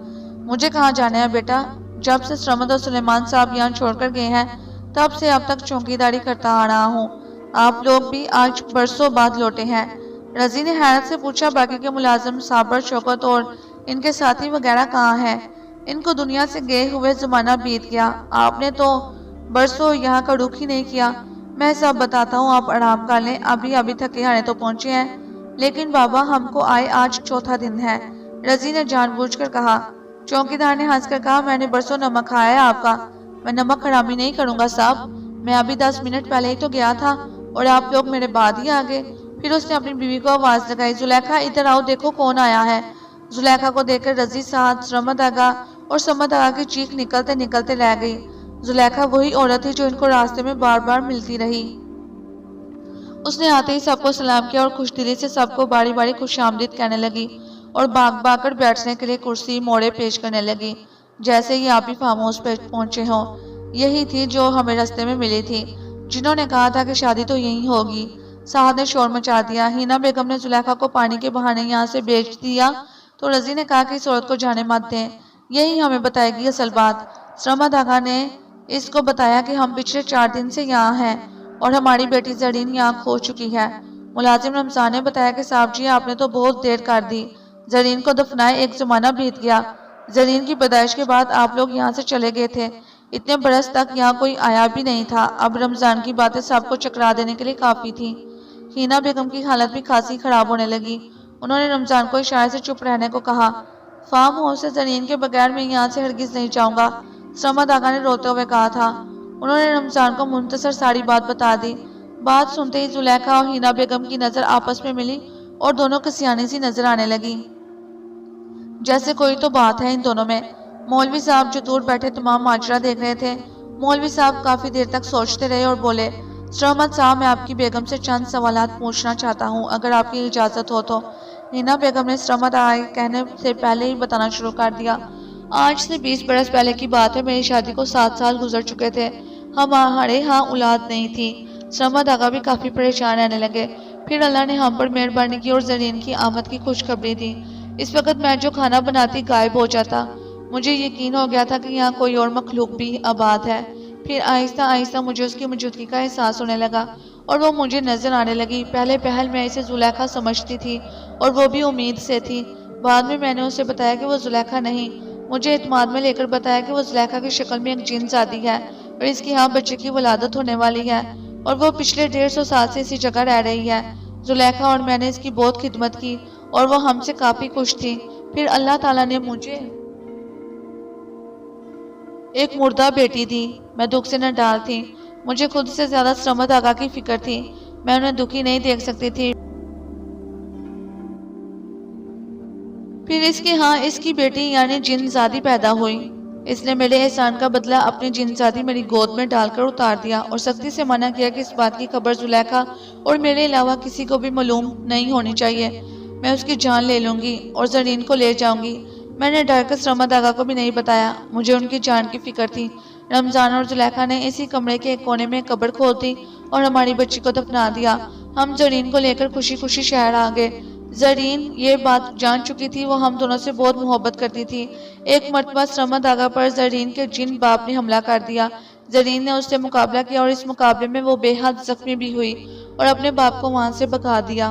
مجھے کہاں جانا ہے بیٹا، جب سے سرمد اور سلیمان صاحب یہاں چھوڑ کر گئے ہیں تب سے اب تک چوکیداری کرتا آ رہا ہوں۔ آپ لوگ بھی آج برسوں بعد لوٹے ہیں۔ رضی نے حیرت سے پوچھا، باقی کے ملازم صابر، شوکت اور ان کے ساتھی وغیرہ کہاں ہیں؟ ان کو دنیا سے گئے ہوئے زمانہ بیت گیا، آپ نے تو برسوں یہاں کا رخ ہی نہیں کیا۔ میں سب بتاتا ہوں، آپ آرام کر لیں، ابھی تھکے ہارے تو پہنچے ہیں۔ لیکن بابا، ہم کو آئے آج چوتھا دن ہے، رضی نے جان بوجھ کر کہا۔ چوکیدار نے ہنس کر کہا، میں نے برسوں نمک کھایا ہے آپ کا، میں نمک حرامی نہیں کروں گا صاحب۔ میں ابھی 10 منٹ پہلے ہی تو گیا تھا اور آپ لوگ میرے بعد ہی آ گئے۔ پھر اس نے اپنی بیوی کو آواز لگائی، زلیخا ادھر آؤ، دیکھو کون آیا ہے۔ زلیخا کو دیکھ کر رضی ساتھ سرمد آغا اور سمد آغا کی چیخ نکلتے نکلتے رہ گئی۔ زلیخا وہی عورت تھی جو ان کو راستے میں بار بار ملتی رہی۔ اس نے آتے ہی سب کو سلام کیا اور خوش دلی سے سب کو باری باری خوش آمدید کہنے لگی اور بھاگ بھاگ کر بیٹھنے کے لیے کرسی موڑے پیش کرنے لگی، جیسے ہی آپ ہی فارم ہاؤس پہ پہنچے ہوں۔ یہی تھی جو ہمیں راستے میں ملی تھی، جنہوں نے کہا تھا کہ شادی تو یہی ہوگی۔ سعد نے شور مچا دیا۔ ہینا بیگم نے زلیخا کو پانی کے بہانے یہاں سے بھیج دیا تو رضی نے کہا کہ اس عورت کو جانے مت دیں، یہی ہمیں بتائے گی اصل بات۔ سرمد آغا نے اس کو بتایا کہ ہم پچھلے 4 دن سے یہاں ہیں اور ہماری بیٹی زرین یہاں کھو چکی ہے۔ ملازم رمضان نے بتایا کہ صاحب جی، آپ نے تو بہت دیر کر دی، زرین کو دفنائے ایک زمانہ بیت گیا۔ زرین کی پیدائش کے بعد آپ لوگ یہاں سے چلے گئے تھے، اتنے برس تک یہاں کوئی آیا بھی نہیں تھا۔ اب رمضان کی باتیں سب کو چکرا دینے کے لیے کافی تھی۔ ہینا بیگم کی حالت بھی خاصی خراب ہونے لگی۔ انہوں نے رمضان کو اشارے سے چپ رہنے کو کہا۔ فارم ہاؤس سے زرین کے بغیر میں یہاں سے ہرگز نہیں جاؤں گا، سرمد آغا نے روتے ہوئے کہا تھا۔ انہوں نے رمضان کو مختصر ساری بات بتا دی۔ بات سنتے ہی زلیخا اور ہینا بیگم کی نظر آپس میں ملی اور دونوں کسیانی سی نظر آنے لگی، جیسے کوئی تو بات ہے ان دونوں میں۔ مولوی صاحب جو دور بیٹھے تمام ماجرا دیکھ رہے تھے، مولوی صاحب کافی دیر تک سوچتے رہے اور بولے، سرمد صاحب، میں آپ کی بیگم سے چند سوالات پوچھنا چاہتا ہوں، اگر آپ کی اجازت ہو تو۔ ہینا بیگم نے سرمد آغا کے کہنے سے پہلے ہی بتانا شروع کر دیا۔ آج سے 20 برس پہلے کی بات ہے، میری شادی کو 7 سال گزر چکے تھے، ہمارے ہاں اولاد نہیں تھی۔ سرمد آغا بھی کافی پریشان رہنے لگے۔ پھر اللہ نے ہم پر مہربانی کی اور زرین کی آمد کی خوشخبری دی۔ اس وقت میں جو کھانا بناتی غائب ہو جاتا، مجھے یقین ہو گیا تھا کہ یہاں کوئی اور مخلوق بھی آباد ہے۔ پھر آہستہ آہستہ مجھے اس کی موجودگی کا احساس ہونے لگا اور وہ مجھے نظر آنے لگی۔ پہلے پہل میں اسے زلیخا سمجھتی تھی اور وہ بھی امید سے تھی۔ بعد میں نے اسے بتایا کہ وہ زلیخا نہیں، مجھے اعتماد میں لے کر بتایا کہ وہ زلیخا کی شکل میں ایک جن زادی ہے اور اس کی ہاں بچے کی ولادت ہونے والی ہے اور وہ پچھلے 150 سال سے اسی جگہ رہ رہی ہے۔ زلیخا اور میں نے اس کی بہت خدمت کی اور وہ ہم سے کافی خوش تھی۔ پھر اللہ تعالیٰ نے مجھے ایک مردہ بیٹی دی، میں دکھ سے نہ ڈال تھی، مجھے خود سے زیادہ سرمد آغا کی فکر تھی، میں انہیں دکھی نہیں دیکھ سکتی تھی۔ پھر اس کے ہاں اس کی بیٹی یعنی جن زادی پیدا ہوئی۔ اس نے میرے احسان کا بدلہ اپنی جن زادی میری گود میں ڈال کر اتار دیا اور سختی سے منع کیا کہ اس بات کی خبر زلیخا اور میرے علاوہ کسی کو بھی معلوم نہیں ہونی چاہیے، میں اس کی جان لے لوں گی اور زرین کو لے جاؤں گی۔ میں نے ڈر کر سرمد آغا کو بھی نہیں بتایا، مجھے ان کی جان کی فکر تھی۔ رمضان اور زلیخا نے اسی کمرے کے ایک کونے میں قبر کھود دی اور ہماری بچی کو دفنا دیا۔ ہم زرین کو لے کر خوشی خوشی شہر آ گئے۔ زرین یہ بات جان چکی تھی، وہ ہم دونوں سے بہت محبت کرتی تھی۔ ایک مرتبہ سرمد آغا پر زرین کے جن باپ نے حملہ کر دیا۔ زرین نے اس سے مقابلہ کیا اور اس مقابلے میں وہ بے حد زخمی بھی ہوئی اور اپنے باپ کو وہاں سے بھگا دیا۔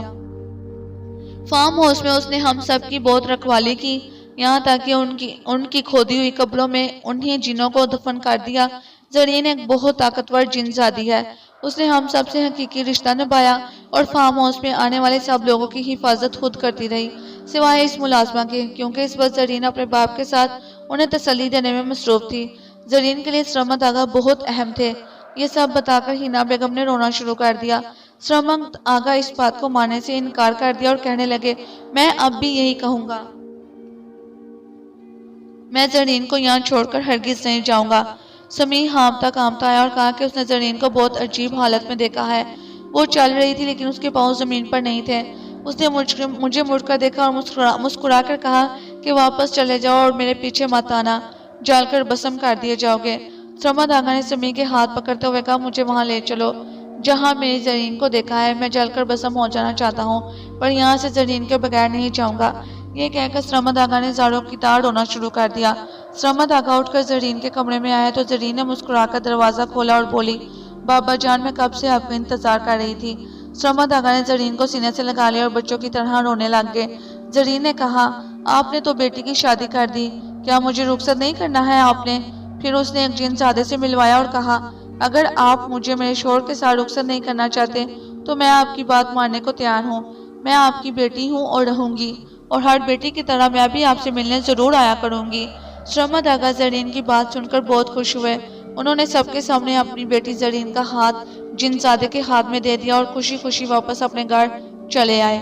فارم ہاؤس میں اس نے ہم سب کی بہت رکھوالی کی، یہاں تک کہ ان کی کھودی ہوئی قبروں میں انہیں جنوں کو دفن کر دیا۔ زرین ایک بہت طاقتور جن زادی ہے، اس نے ہم سب سے حقیقی رشتہ نبھایا اور فارم ہاؤس میں آنے والے سب لوگوں کی حفاظت خود کرتی رہی، سوائے اس ملازمہ کے، کیونکہ اس وقت زرین اپنے باپ کے ساتھ انہیں تسلی دینے میں مصروف تھی۔ زرین کے لیے سرمد آغا بہت اہم تھے۔ یہ سب بتا کر ہینا بیگم نے رونا شروع کر دیا۔ سرمد آغا اس بات کو ماننے سے انکار کر دیا اور کہنے لگے، میں اب بھی یہی کہوں گا، میں زرین کو یہاں چھوڑ کر ہرگز نہیں جاؤں گا۔ سمیع ہانپتا کانپتا آیا اور کہا کہ اس نے زرین کو بہت عجیب حالت میں دیکھا ہے، وہ چل رہی تھی لیکن اس کے پاؤں زمین پر نہیں تھے۔ اس نے مجھے مڑ کر دیکھا اور مسکرا کر کہا کہ واپس چلے جاؤ اور میرے پیچھے مت آنا، جل کر بسم کر دیے جاؤ گے۔ سرمد آغا نے سمیع کے ہاتھ پکڑتے ہوئے کہا، مجھے وہاں لے چلو جہاں میری زرین کو دیکھا ہے، میں جل کر بسم ہو جانا چاہتا ہوں پر یہاں سے زرین کے بغیر نہیں جاؤں گا۔ یہ کہہ کر سرمد آغا نے زاروں کی طرح رونا شروع کر دیا۔ سرمد آگا اٹھ کر زرین کے کمرے میں آیا تو زرین نے مسکرا کر دروازہ کھولا اور بولی، بابا جان میں کب سے آپ کا انتظار کر رہی تھی۔ سرمد آگا نے زرین کو سینے سے لگا لیا اور بچوں کی طرح رونے لگ گئے۔ زرین نے کہا، آپ نے تو بیٹی کی شادی کر دی، کیا مجھے رخصت نہیں کرنا ہے آپ نے؟ پھر اس نے ایک جن سادے سے ملوایا اور کہا، اگر آپ مجھے میرے شوہر کے ساتھ رخصت نہیں کرنا چاہتے تو میں آپ کی بات ماننے کو تیار ہوں۔ میں آپ کی بیٹی ہوں اور رہوں گی، اور ہر بیٹی کی طرح میں بھی آپ سے ملنے ضرور آیا کروں گی۔ سرمد آگا زرین کی بات سن کر بہت خوش ہوئے۔ انہوں نے سب کے سامنے اپنی بیٹی زرین کا ہاتھ جن زادے کے ہاتھ میں دے دیا اور خوشی خوشی واپس اپنے گھر چلے آئے۔